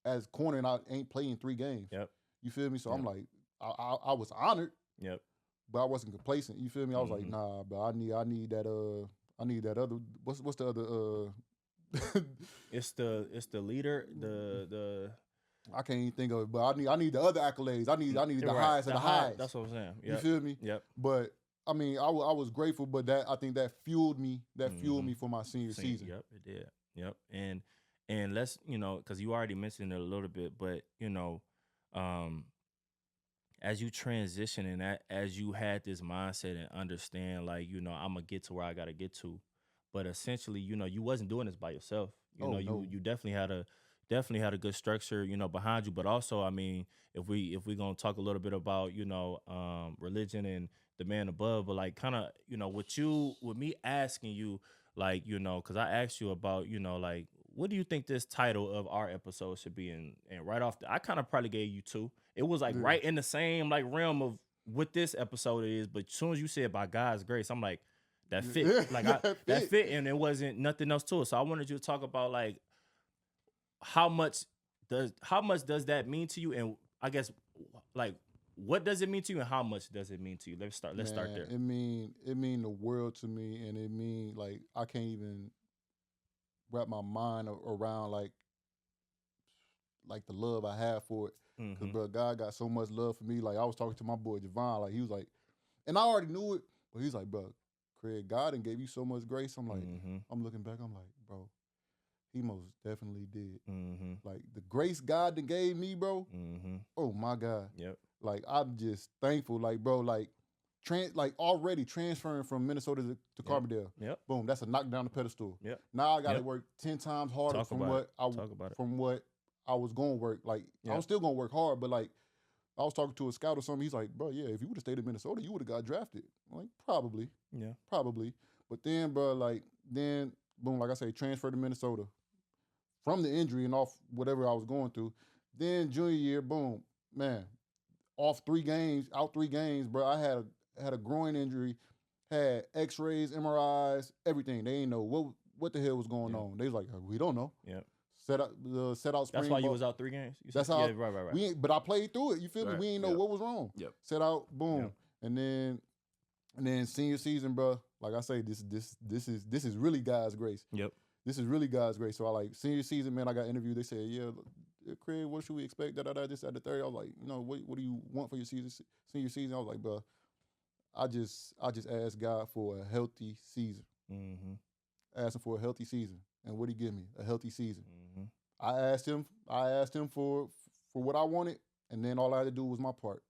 C: as corner, and I ain't played in 3 games.
B: Yep.
C: You feel me? So I'm like, I was honored.
B: Yep.
C: But I wasn't complacent. You feel me? I was like, nah, but I need that other. What's the other?
B: It's the leader. The
C: I can't even think of it, but I need the other accolades. I need the highest of the highs.
B: That's what I'm saying. Yep.
C: You feel me?
B: Yep.
C: But I mean, I was grateful, but I think that fueled me. Fueled me for my senior season.
B: Yep, it did. Yep. And let's, because you already mentioned it a little bit, but as you transition and as you had this mindset and understand, like, I'm gonna get to where I gotta get to, but essentially, you wasn't doing this by yourself. You definitely had a good structure, behind you. But also, I mean, if we gonna talk a little bit about, religion and the man above, but like kind of, with me asking you, like, because I asked you about, like, what do you think this title of our episode should be? And right off, I kind of probably gave you 2. It was like right in the same like realm of what this episode is. But as soon as you said by God's grace, I'm like, that fit. Like that fit, and it wasn't nothing else to it. So I wanted you to talk about, like, how much does that mean to you? And I guess like, what does it mean to you, and how much does it mean to you? Let's start there.
C: It mean the world to me, and it mean like I can't even wrap my mind around like the love I have for it. Because bro, God got so much love for me. Like I was talking to my boy Javon, like he was like, and I already knew it, but he's like, bro, Craig, God done gave you so much grace. I'm like, I'm looking back, I'm like, bro, he most definitely did. Like the grace God done gave me, bro. Oh my God.
B: Yep.
C: Like I'm just thankful, like bro, like already transferring from Minnesota to Carbondale.
B: Yep.
C: Boom, that's a knock down the pedestal.
B: Yep.
C: Now I got to work 10 times harder
B: Talk
C: from
B: about
C: what I was going to work. Like I was still going to work hard, but like I was talking to a scout or something. He's like, bro, yeah, if you would have stayed in Minnesota, you would have got drafted. I'm like, probably.
B: Yeah.
C: Probably. But then, bro, then boom, like I say, transfer to Minnesota from the injury and off whatever I was going through. Then junior year, boom, man, out 3 games, bro. I had a groin injury, had X-rays, MRIs, everything. They ain't know what the hell was going on. They was like, we don't know.
B: Yeah.
C: Set out spring.
B: That's why you was out 3 games.
C: That's how. Yeah, right. But I played through it. You feel me? We ain't know what was wrong.
B: Yep.
C: Set out, boom, and then senior season, bro. Like I say, this is really God's grace.
B: Yep.
C: This is really God's grace. So I like senior season, man. I got interviewed. They said, yeah, Craig, what should we expect? This at the third. I was like, what do you want for your senior season? I was like, bro, I just asked God for a healthy season. Asked him for a healthy season, and what he give me? A healthy season. I asked him for what I wanted, and then all I had to do was my part.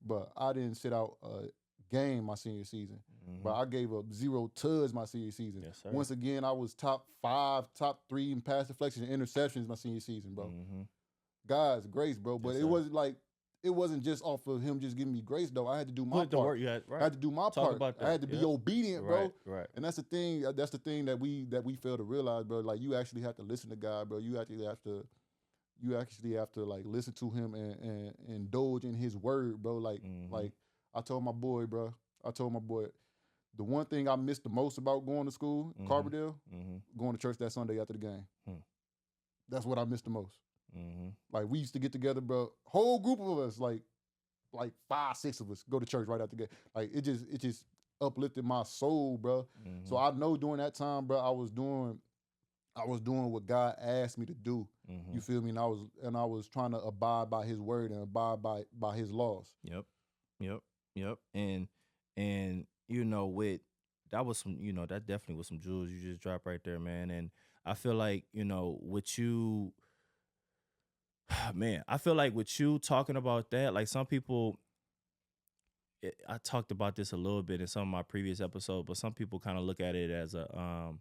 C: But I didn't sit out a game my senior season. But I gave up 0 tuds my senior season.
B: Yes, sir.
C: Once again, I was top 5, top 3 in pass deflections and interceptions my senior season, bro. God's grace, bro. But it wasn't just off of him just giving me grace, though. I had to do my part. I had to do my part. I had to be obedient, bro.
B: Right.
C: And that's the thing. That's the thing that we fail to realize, bro. Like you actually have to listen to God, bro. You actually have to like listen to him and indulge in his word, bro. Like I told my boy, the one thing I missed the most about going to school, Carbondale, going to church that Sunday after the game. That's what I missed the most. Like we used to get together, bro. Whole group of us, like 5, 6 of us, go to church right after the game. Like it just uplifted my soul, bro. So I know during that time, bro, I was doing what God asked me to do. You feel me? And I was trying to abide by His word and abide by His laws.
B: Yep. And that was some, that definitely was some jewels you just dropped right there, man. And I feel like, with you, man, I feel like with you talking about that, like some people, I talked about this a little bit in some of my previous episodes, but some people kind of look at it as a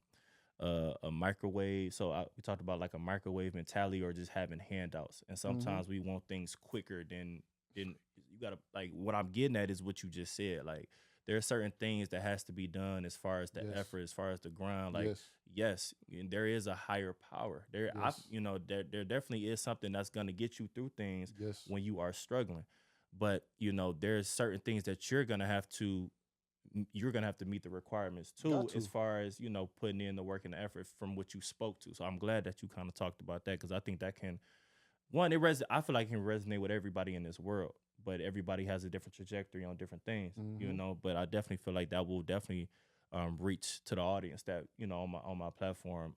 B: microwave. So we talked about like a microwave mentality or just having handouts. And sometimes we want things quicker than you gotta, like, what I'm getting at is what you just said. Like, there are certain things that has to be done as far as the effort, as far as the grind. Like, yes, there is a higher power. There definitely is something that's gonna get you through things when you are struggling. But there's certain things that you're gonna have to meet the requirements too, as far as putting in the work and the effort from what you spoke to. So I'm glad that you kind of talked about that, because I think that can, I feel like it can resonate with everybody in this world. But everybody has a different trajectory on different things, But I definitely feel like that will definitely reach to the audience that on my platform,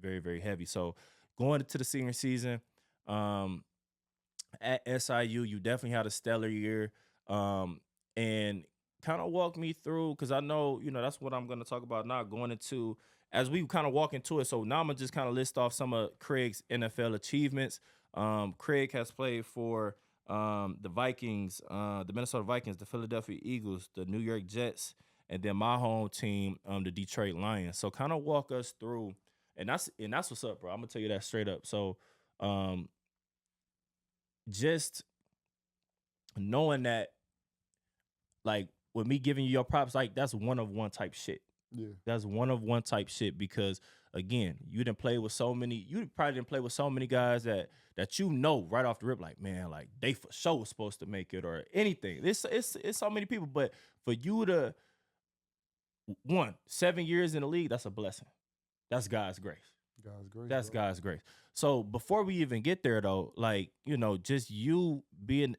B: very, very heavy. So going into the senior season, at SIU, you definitely had a stellar year, and kind of walk me through, because I know that's what I'm going to talk about now. Going into, as we kind of walk into it. So now I'm gonna just kind of list off some of Craig's NFL achievements. Craig has played for the Vikings, the Minnesota Vikings, the Philadelphia Eagles, the New York Jets, and then my home team, the Detroit Lions. So kind of walk us through, and that's what's up, bro. I'm gonna tell you that straight up. So just knowing that, like, with me giving you your props, like, that's one of one type shit.
C: Yeah,
B: that's one of one type shit, because again, you probably didn't play with so many guys that right off the rip, like, man, like, they for sure was supposed to make it or anything. It's so many people, but for you to 7 years in the league, that's a blessing. That's God's grace.
C: God's grace.
B: That's
C: bro.
B: God's grace. So before we even get there, though, like, you know, just you being,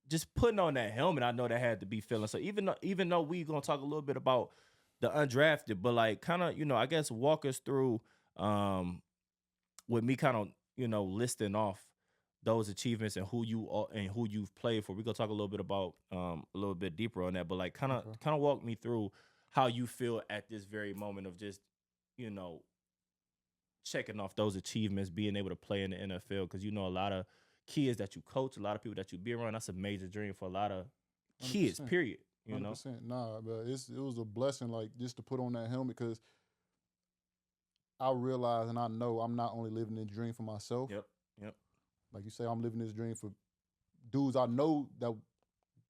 B: just putting on that helmet, I know that had to be feeling. So even though we gonna talk a little bit about the undrafted, but like kind of, you know, I guess walk us through with me kind of, you know, listing off those achievements and who you are and who you've played for. We're gonna talk a little bit about a little bit deeper on that, but like kind of walk me through how you feel at this very moment of just, you know, checking off those achievements, being able to play in the NFL, because you know a lot of kids that you coach, a lot of people that you be around, that's a major dream for a lot of kids,
C: 100%.
B: period. You
C: 100%.
B: know?
C: Nah, but it was a blessing, like, just to put on that helmet, because I realize and I know I'm not only living this dream for myself.
B: Yep.
C: Like you say, I'm living this dream for dudes I know that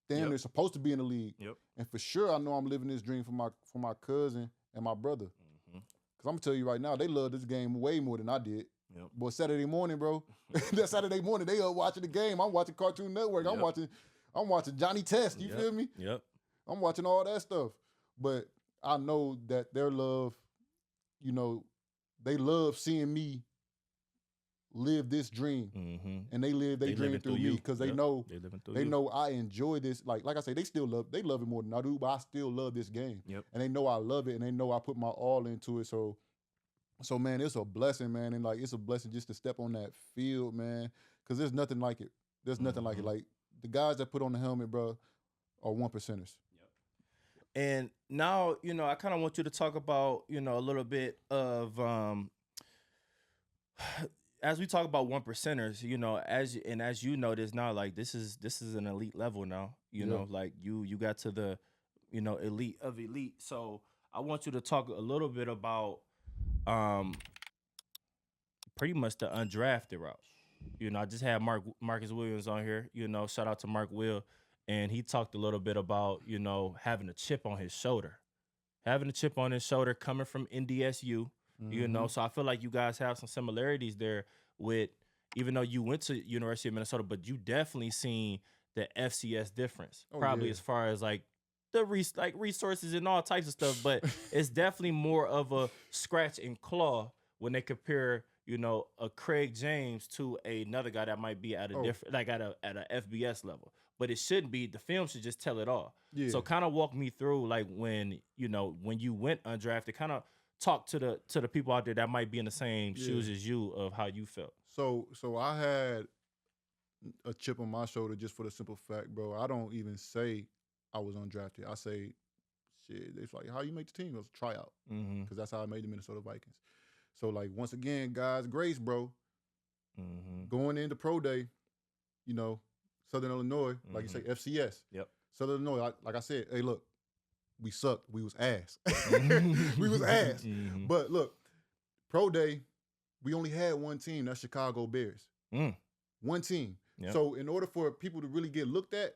C: they're supposed to be in the league.
B: Yep.
C: And for sure, I know I'm living this dream for my cousin and my brother. Because I'm going to tell you right now, they love this game way more than I did.
B: Yep.
C: Boy, Saturday morning, bro. That Saturday morning, they are watching the game. I'm watching Cartoon Network.
B: Yep.
C: I'm watching Johnny Test. You feel me?
B: Yep.
C: I'm watching all that stuff. But I know that their love, you know, they love seeing me live this dream, and they live their dream through me, because they know I enjoy this. Like I say, they love it more than I do, but I still love this game.
B: Yep.
C: And they know I love it, and they know I put my all into it. So man, it's a blessing, man, and like it's a blessing just to step on that field, man, because there's nothing like it. There's nothing like it. Like the guys that put on the helmet, bro, are 1%ers.
B: And now, you know, I kind of want you to talk about, you know, a little bit of as we talk about 1%ers, you know, as you know, this now, like this is an elite level now. You know, like you got to the, you know, elite of elite. So I want you to talk a little bit about pretty much the undrafted route. You know, I just had Marcus Williams on here. You know, shout out to Mark Will, and he talked a little bit about, you know, having a chip on his shoulder, coming from NDSU. You know, so I feel like you guys have some similarities there with, even though you went to University of Minnesota, but you definitely seen the FCS difference, probably as far as like the resources and all types of stuff. But it's definitely more of a scratch and claw when they compare, you know, a Craig James to another guy that might be at a different, like at a FBS level. But it shouldn't be. The film should just tell it all. Yeah. So kind of walk me through, like, when you went undrafted, kind of talk to the people out there that might be in the same shoes as you, of how you felt.
C: So I had a chip on my shoulder just for the simple fact, bro, I don't even say I was undrafted. I say, shit, it's like, how you make the team? It was a tryout, because that's how I made the Minnesota Vikings. So, like, once again, God's grace, bro, going into pro day, you know, Southern Illinois, like you say, FCS.
B: Yep.
C: Southern Illinois, like I said, hey, look, we sucked. We was ass. We was ass. But look, pro day, we only had one team. That's Chicago Bears. One team. Yep. So in order for people to really get looked at,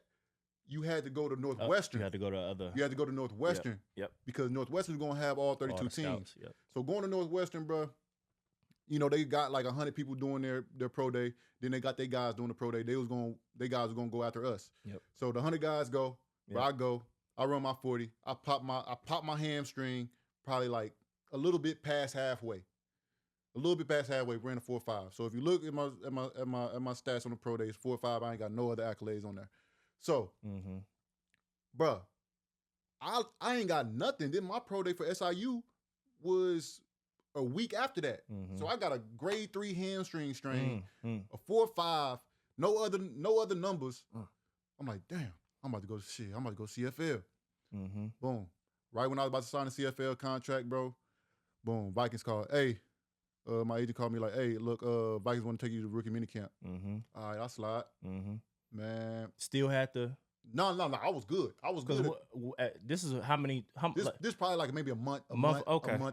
C: you had to go to Northwestern.
B: You had to go to other.
C: You had to go to Northwestern.
B: Yep.
C: Because Northwestern's going to have all 32 teams.
B: Yep.
C: So going to Northwestern, bro, you know, they got like 100 people doing their pro day. Then they got their guys doing the pro day. They guys were going to go after us. Yep. So the 100 guys go, where I go, I run my 40. I pop my hamstring probably like a little bit past halfway. Ran a 4.5. So if you look at my stats on the pro days, 4.5, I ain't got no other accolades on there. So, bruh, I ain't got nothing. Then my pro day for SIU was a week after that. So I got a grade 3 hamstring strain, a 4.5, no other numbers. I'm like, damn. I'm about to go CFL. Boom. Right when I was about to sign a CFL contract, bro, boom, Vikings called. Hey, my agent called me like, hey, look, Vikings want to take you to rookie minicamp. All right, I slide. Man.
B: Still had to.
C: No, I was good.
B: This is
C: this probably like maybe a month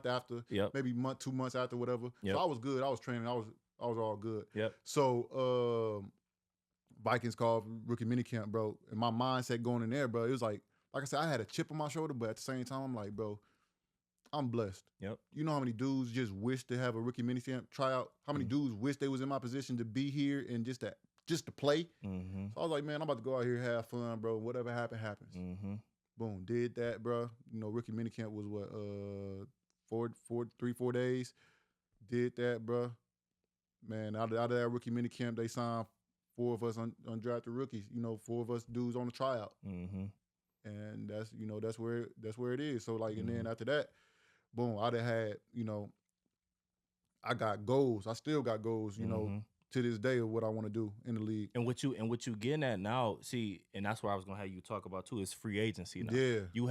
C: after.
B: Yep.
C: Maybe 2 months after, whatever.
B: Yep.
C: So I was good. I was training. I was all good.
B: Yep.
C: So Vikings called rookie minicamp, bro. And my mindset going in there, bro, it was like I said, I had a chip on my shoulder, but at the same time, I'm like, bro, I'm blessed.
B: Yep.
C: You know how many dudes just wish to have a rookie minicamp tryout? How many dudes wish they was in my position to be here and just to play? So I was like, man, I'm about to go out here, have fun, bro. Whatever happens. Boom, did that, bro. You know, rookie minicamp was what, 4 days. did that, bro. Man, out of that rookie mini camp, they signed 4 of us undrafted rookies. 4 of us dudes on the tryout, and that's where it is. So like, and then after that, boom, I done had I got goals. I still got goals. To this day of what I want to do in the league.
B: And what you getting at now, see, and that's what I was gonna have you talk about too, is free agency now.
C: Yeah.
B: You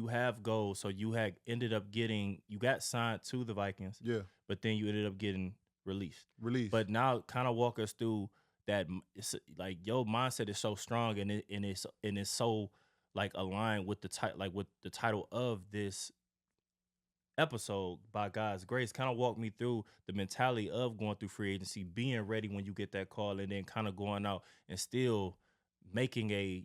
B: have goals. So you got signed to the Vikings.
C: Yeah.
B: But then you ended up getting released.
C: But
B: now kind of walk us through that. It's like your mindset is so strong and it's so like aligned with with the title of this episode, By God's Grace. Kind of walk me through the mentality of going through free agency, being ready when you get that call, and then kind of going out and still making a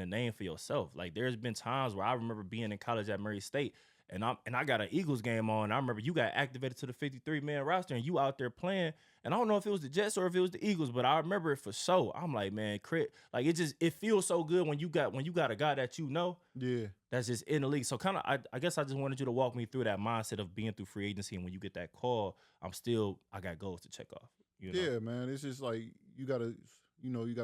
B: name for yourself. Like there's been times where I remember being in college at Murray State, and I got an Eagles game on. I remember you got activated to the 53-man roster, and you out there playing. And I don't know if it was the Jets or if it was the Eagles, but I remember it for sure. I'm like, man, like it feels so good when you got a guy that
C: yeah,
B: that's just in the league. So kind of, I guess I just wanted you to walk me through that mindset of being through free agency, and when you get that call, I got goals to check off.
C: Yeah, man, it's just like you gotta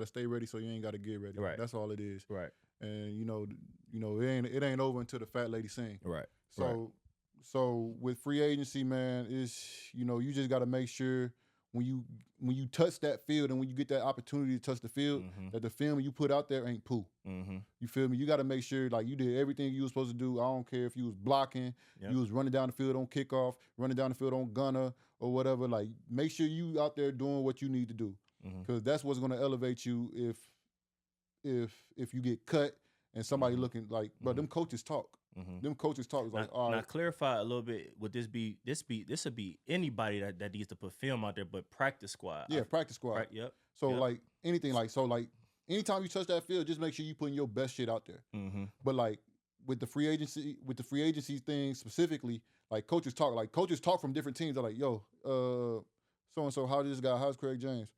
C: stay ready so you ain't gotta get ready.
B: Right.
C: That's all it is.
B: Right.
C: And it ain't over until the fat lady sing.
B: Right.
C: So with free agency, man, it's you just gotta make sure when you touch that field and when you get that opportunity to touch the field, that the film you put out there ain't poo. You feel me? You got to make sure like you did everything you was supposed to do. I don't care if you was blocking, you was running down the field on kickoff, running down the field on gunner or whatever. Like make sure you out there doing what you need to do, because that's what's going to elevate you if you get cut and somebody looking like, but them coaches talk. Them coaches talk is like, all right.
B: Now clarify a little bit. Would this be anybody that needs to put film out there, but practice squad?
C: Yeah, practice squad.
B: Yep.
C: So like anything like anytime you touch that field, just make sure you putting your best shit out there. But like with the free agency thing specifically, like coaches talk from different teams. They're like, yo, so and so, how's Craig James?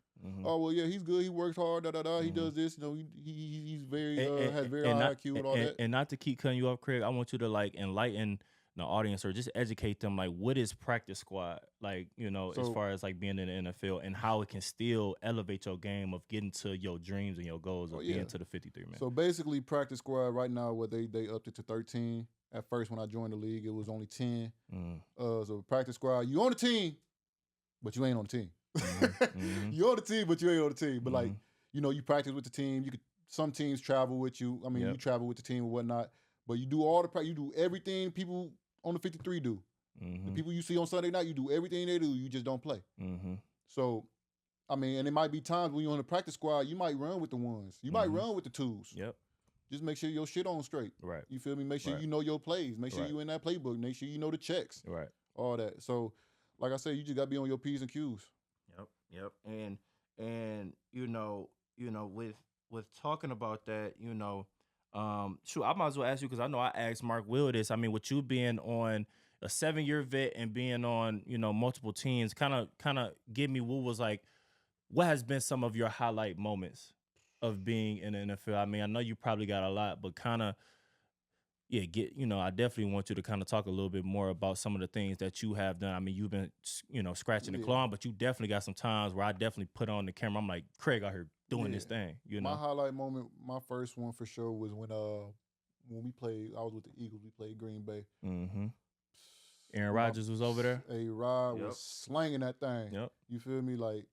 C: Oh well, yeah, he's good. He works hard. He does this. He's very has very high IQ and all that.
B: And not to keep cutting you off, Craig, I want you to like enlighten the audience or just educate them. Like, what is practice squad? Like, as far as like being in the NFL and how it can still elevate your game of getting to your dreams and your goals of being to the 53 man.
C: So basically, practice squad right now, what they upped it to 13. At first, when I joined the league, it was only 10. So practice squad, you on the team, but you ain't on the team. You're on the team, but you ain't on the team. But like, you practice with the team. Some teams travel with you. I mean, you travel with the team and whatnot. But you do you do everything people on the 53 do. The people you see on Sunday night, you do everything they do. You just don't play. So, I mean, and it might be times when you're on the practice squad, you might run with the ones. You might run with the twos.
B: Yep.
C: Just make sure your shit on straight.
B: Right.
C: You feel me? Make sure you know your plays. Make sure you in that playbook. Make sure you know the checks.
B: Right.
C: All that. So, like I said, you just got to be on your P's and Q's.
B: Yep. And with talking about that, shoot, I might as well ask you, because I know I asked Mark Will this. I mean, with you being on a 7-year vet and being on, multiple teams, kind of give me what has been some of your highlight moments of being in the NFL? I mean, I know you probably got a lot, but I definitely want you to kind of talk a little bit more about some of the things that you have done. I mean, you've been, scratching and clawing, but you definitely got some times where I definitely put on the camera. I'm like, Craig out here doing this thing,
C: My highlight moment, my first one for sure was when we played, I was with the Eagles, we played Green Bay.
B: Aaron Rodgers was over there.
C: Rod was slanging that thing.
B: Yep.
C: You feel me? Like,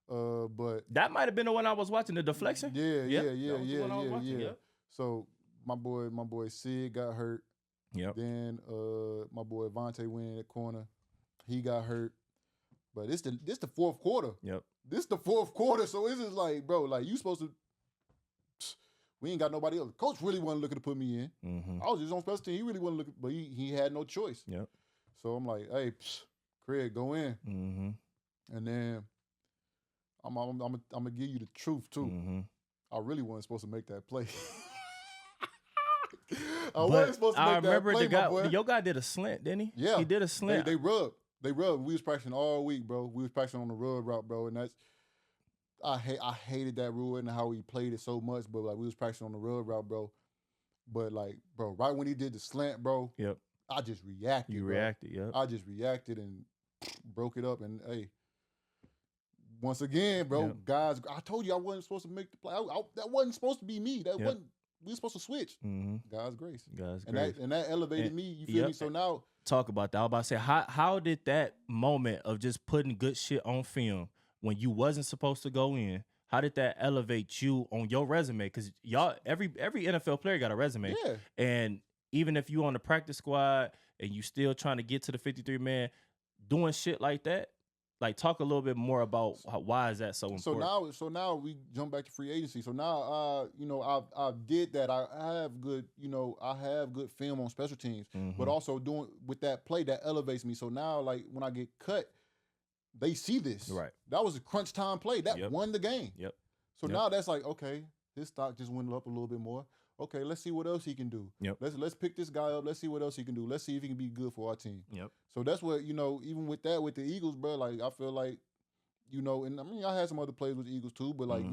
C: but
B: that might have been the one I was watching, the deflection.
C: Yeah. So my boy Sid got hurt.
B: Yep.
C: Then my boy Vontae went in the corner. He got hurt. But this the fourth quarter.
B: Yep.
C: This the fourth quarter. So it's just like, bro, like you supposed to. We ain't got nobody else. Coach really wasn't looking to put me in. I was just on special team. He really wasn't looking, but he had no choice.
B: Yep.
C: So I'm like, hey, Craig, go in. And then I'm gonna give you the truth too. I really wasn't supposed to make that play.
B: I remember the guy. Your guy did a slant, didn't he?
C: Yeah,
B: he did a slant.
C: They rubbed. We was practicing all week, bro. We was practicing on the rub route, bro, and that's I hated that rule and how he played it so much. But like we was practicing on the rub route, bro. But like, bro, right when he did the slant, bro.
B: Yep.
C: I just reacted.
B: You reacted, yeah.
C: I just reacted, and broke it up, and hey, once again, bro,
B: Yep.
C: guys, I told you I wasn't supposed to make the play. That wasn't supposed to be me. That
B: Yep.
C: wasn't. We were supposed to switch.
B: Mm-hmm.
C: God's grace.
B: God's
C: And
B: grace.
C: that elevated
B: And-
C: me. You feel
B: yep.
C: me? So now,
B: Talk about that. I was about to say, how did that moment of just putting good shit on film when you wasn't supposed to go in, how did that elevate you on your resume? Because y'all, every NFL player got a resume.
C: yeah,
B: And even if you on the practice squad and you still trying to get to the 53 man, doing shit like that, like talk a little bit more about why is that so important?
C: so now we jump back to free agency. So now, I did that. I have good, I have good film on special teams, but also doing with that play that elevates me. So now, like when I get cut, they see this.
B: Right.
C: That was a crunch time play that
B: Yep.
C: won the game.
B: Yep.
C: So
B: Yep.
C: now that's like, okay, his stock just went up a little bit more. Okay, let's see what else he can do.
B: Yep.
C: Let's pick this guy up. Let's see what else he can do. Let's see if he can be good for our team.
B: Yep.
C: So that's what, even with that, with the Eagles, bro, like I feel like, and I mean I had some other plays with the Eagles too, but like,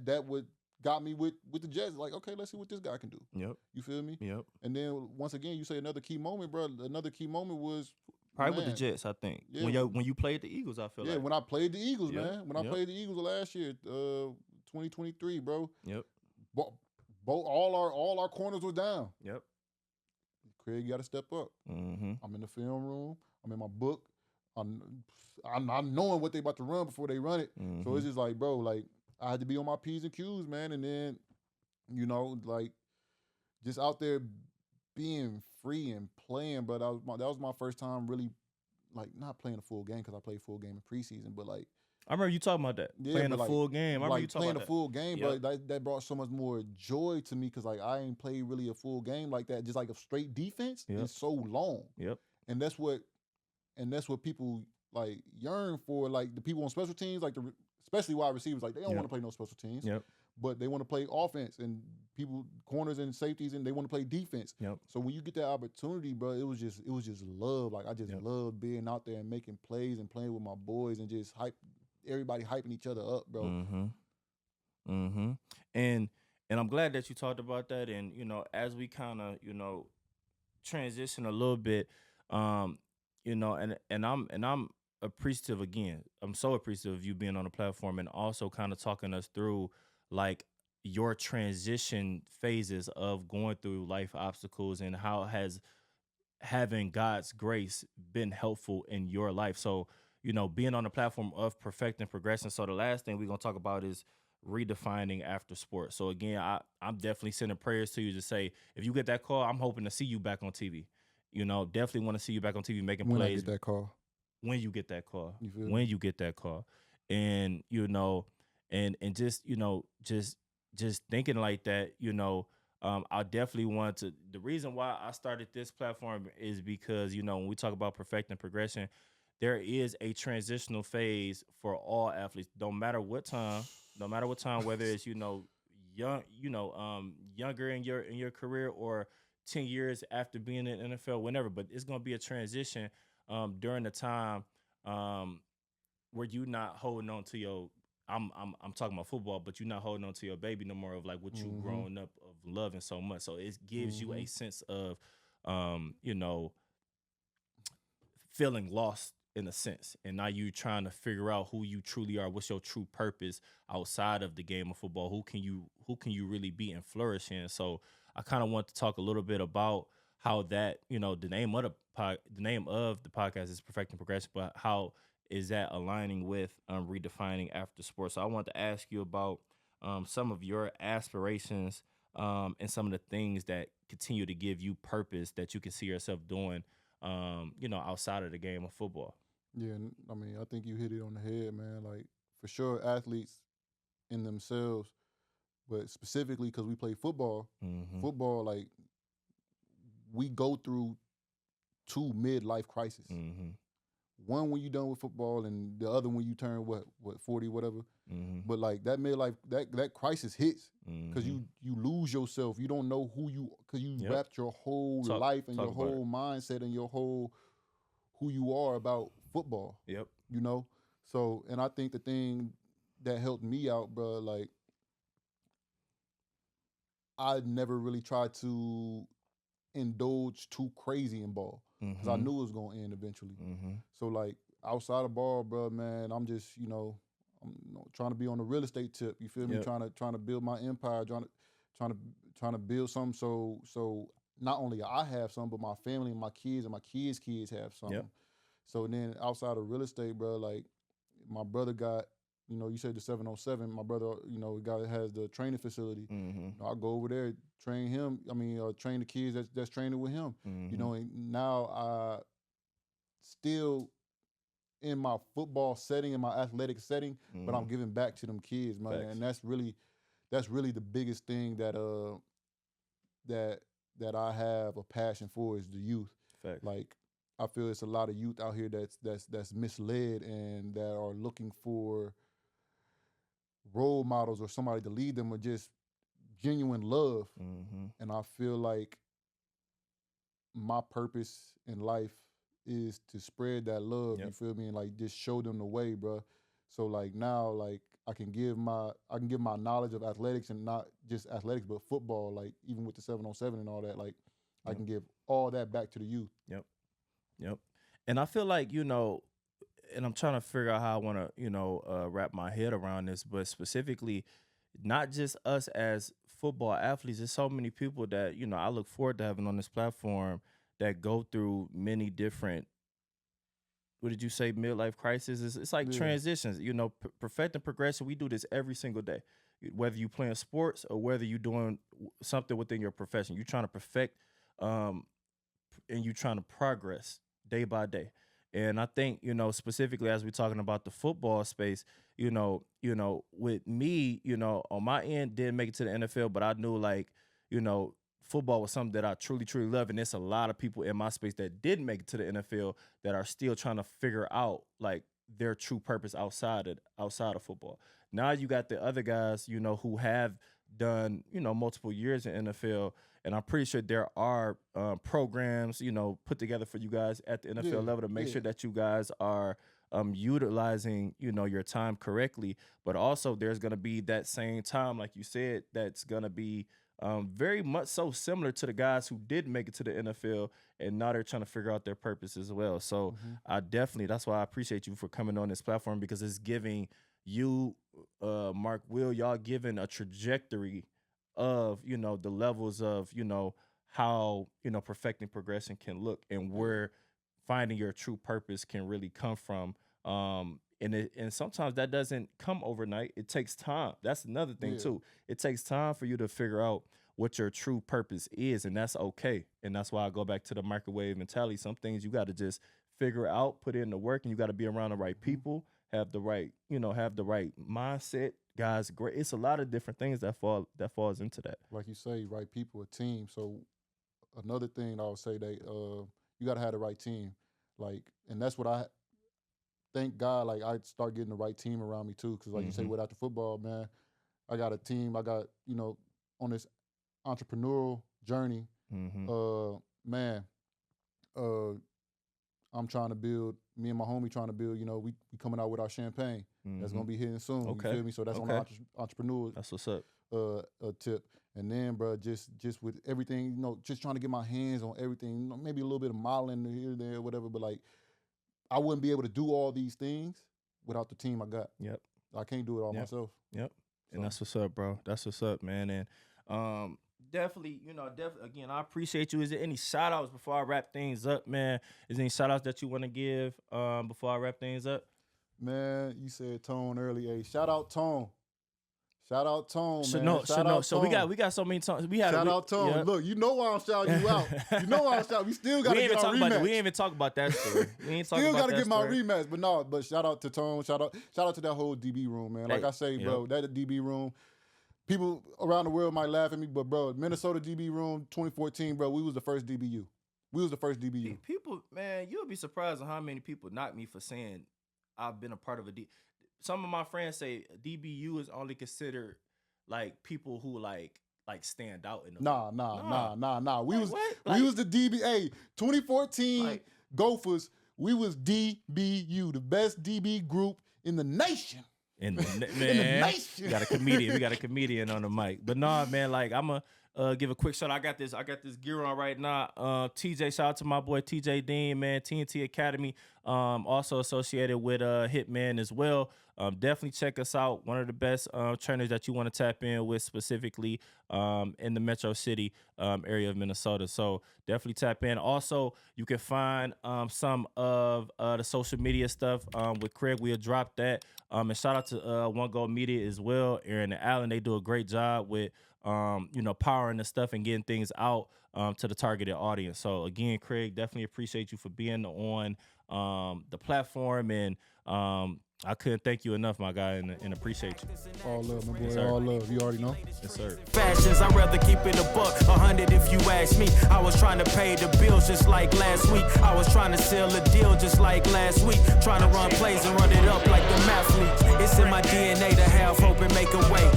C: that would got me with the Jets. Like, okay, let's see what this guy can do.
B: Yep.
C: You feel me?
B: Yep.
C: And then once again, you say another key moment, bro. Another key moment was
B: Probably with the Jets, I think.
C: Yeah.
B: When you played the Eagles, I feel like.
C: Yeah, when I played the Eagles,
B: Yep.
C: man. When I played the Eagles last year, 2023, bro.
B: Yep.
C: All our corners were down.
B: Yep.
C: Craig, you got to step up.
B: Mm-hmm.
C: I'm in the film room. I'm in my book. I'm knowing what they about to run before they run it.
B: Mm-hmm.
C: So it's just like, bro, like I had to be on my P's and Q's, man. And then, like just out there being free and playing. But that was my first time really, like not playing a full game because I played full game in preseason. But like,
B: I remember you talking about that.
C: Yeah,
B: playing a
C: but, like-
B: full game. I remember
C: like
B: you talking
C: playing
B: about
C: a full game,
B: Yep.
C: but that brought so much more joy to me because like I ain't played really a full game like that, just like a straight defense
B: Yep.
C: in so long.
B: Yep.
C: And that's what people like yearn for, like the people on special teams, like especially wide receivers, like they don't
B: Yep.
C: want to play no special teams,
B: Yep.
C: but they want to play offense, and people corners and safeties, and they want to play defense.
B: Yep.
C: So when you get that opportunity, bro, it was just love. Like I just
B: Yep.
C: loved being out there and making plays and playing with my boys and just everybody hyping each other up, bro.
B: Mm-hmm. Mm-hmm. And I'm glad that you talked about that. And as we kind of transition a little bit, and I'm appreciative again. I'm so appreciative of you being on the platform and also kind of talking us through like your transition phases of going through life obstacles and how has having God's grace been helpful in your life. So, being on the platform of perfecting progression. So the last thing we're going to talk about is redefining after sports. So again, I'm definitely sending prayers to you to say, if you get that call, I'm hoping to see you back on TV. Definitely want to see you back on TV making
C: When
B: plays.
C: I get that call,
B: When you get that call.
C: You feel me?
B: When you get that call. And, and just thinking like that, I definitely want to. The reason why I started this platform is because, when we talk about perfecting progression, there is a transitional phase for all athletes. No matter what time, whether it's young, younger in your career or 10 years after being in the NFL, whenever. But it's gonna be a transition during the time where you're not holding on to your. I'm talking about football, but you're not holding on to your baby no more of like what you growing up of loving so much. So it gives you a sense of feeling lost in a sense. And now you trying to figure out who you truly are, what's your true purpose outside of the game of football. Who can you really be and flourish in? So I kind of want to talk a little bit about how that, the name of the podcast is Perfecting Progression, but how is that aligning with redefining after sports? So I want to ask you about some of your aspirations and some of the things that continue to give you purpose that you can see yourself doing, outside of the game of football.
C: Yeah, I mean, I think you hit it on the head, man. Like, for sure, athletes in themselves, but specifically because we play football, football, like, we go through two midlife crises. One when you're done with football, and the other when you turn, 40, whatever. But, like, that midlife, that crisis hits because you lose yourself. You don't know who you, because you wrapped your whole life and your whole mindset and your whole who you are about football.
B: Yep.
C: So, and I think the thing that helped me out, bro, like, I never really tried to indulge too crazy in ball because I knew it was going to end eventually. So, like, outside of ball, bro, man, I'm just, I'm trying to be on the real estate tip. You feel me?
B: Yep.
C: Trying to build my empire, trying to build something so not only I have some, but my family and my kids' kids have something.
B: Yep.
C: So then outside of real estate, bro, like my brother got, you said the 707. My brother, has the training facility.
B: Mm-hmm.
C: I go over there, train him. Train the kids that's training with him.
B: Mm-hmm.
C: And now I still in my football setting, in my athletic setting, but I'm giving back to them kids, man.
B: Facts.
C: And that's really the biggest thing that I have a passion for is the youth.
B: Facts.
C: Like I feel it's a lot of youth out here that's misled and that are looking for role models or somebody to lead them with just genuine love.
B: Mm-hmm.
C: And I feel like my purpose in life is to spread that love.
B: Yep.
C: You feel me? And like just show them the way, bro. So like now, like I can give my knowledge of athletics, and not just athletics, but football. Like even with the 707 and all that, like I can give all that back to the youth.
B: Yep. And I feel like, and I'm trying to figure out how I want to, wrap my head around this, but specifically, not just us as football athletes. There's so many people that, I look forward to having on this platform that go through many different, what did you say, midlife crisis? It's like transitions, perfecting progression. We do this every single day, whether you playing sports or whether you're doing something within your profession. You're trying to perfect and you're trying to progress day by day. And I think, specifically as we're talking about the football space, with me, on my end, didn't make it to the NFL, but I knew football was something that I truly, truly love. And there's a lot of people in my space that didn't make it to the NFL that are still trying to figure out their true purpose outside of football. Now you got the other guys, who have done, multiple years in NFL. And I'm pretty sure there are programs, put together for you guys at the NFL level to make sure that you guys are utilizing, your time correctly. But also there's going to be that same time, like you said, that's going to be very much so similar to the guys who did make it to the NFL, and now they're trying to figure out their purpose as well. So that's why I appreciate you for coming on this platform, because it's giving you, Mark, y'all giving a trajectory of, the levels of, how, perfecting progression can look and where finding your true purpose can really come from. And sometimes that doesn't come overnight. It takes time. That's another thing too. It takes time for you to figure out what your true purpose is, and that's okay. And that's why I go back to the microwave mentality. Some things you got to just figure out, put in the work, and you got to be around the right people, have the right mindset. Guys, great. It's a lot of different things that falls into that.
C: Like you say, right people, a team. So another thing I would say that you got to have the right team. And that's what I thank God, I start getting the right team around me too. Because you say, without the football, man, I got a team. I got, on this entrepreneurial journey, I'm trying to build, me and my homie trying to build, we coming out with our champagne. That's going to be hitting soon.
B: Okay.
C: You feel me? So that's on the entrepreneur
B: That's what's up.
C: Tip. And then, bro, just with everything, just trying to get my hands on everything, maybe a little bit of modeling here, there, whatever, but I wouldn't be able to do all these things without the team I got.
B: Yep.
C: I can't do it all myself.
B: Yep. And that's what's up, bro. That's what's up, man. And definitely, again, I appreciate you. Is there any shout outs before I wrap things up, man? Is there any shout outs that you want to give before I wrap things up?
C: Man, you said Tone earlier. Hey, shout out Tone. Shout out Tone, man.
B: So we got so many tones.
C: Shout out Tone. Yeah. Look, you know why I'm shouting you out. You know why I'm shouting. We still got to get our rematch.
B: We ain't even talk about that story. We ain't talking
C: still
B: about that.
C: Still got to get my rematch. But shout out to Tone. Shout out to that whole DB room, man. Like I say, bro, that DB room. People around the world might laugh at me, but bro, Minnesota DB room 2014, bro, we was the first DBU. We was the first DBU.
B: People, man, you'll be surprised at how many people knock me for saying I've been a part of a D. Some of my friends say DBU is only considered people who stand out in the
C: Nah. We was the DB. Hey, 2014 Gophers. We was DBU, the best DB group in the nation.
B: In the nation. We got a comedian on the mic. But nah, man, I'm a give a quick shout. I got this gear on right now. TJ, shout out to my boy TJ Dean, man. TNT Academy, also associated with Hitman as well. Definitely check us out. One of the best trainers that you want to tap in with, specifically in the Metro City area of Minnesota. So definitely tap in. Also, you can find some of the social media stuff with Craig. We'll drop that. And shout out to One Goal Media as well. Aaron and Allen, they do a great job with powering the stuff and getting things out to the targeted audience. So again, Craig, definitely appreciate you for being on the platform, and I couldn't thank you enough, my guy, and appreciate you.
C: All love, my boy.
B: Yes,
C: all love. You already know.
B: Yes, sir.
A: Fashions, I'd rather keep it a buck, 100 if you ask me. I was trying to pay the bills just like last week. I was trying to sell a deal just like last week. Trying to run plays and run it up like the math league. It's in my DNA to have hope and make a way.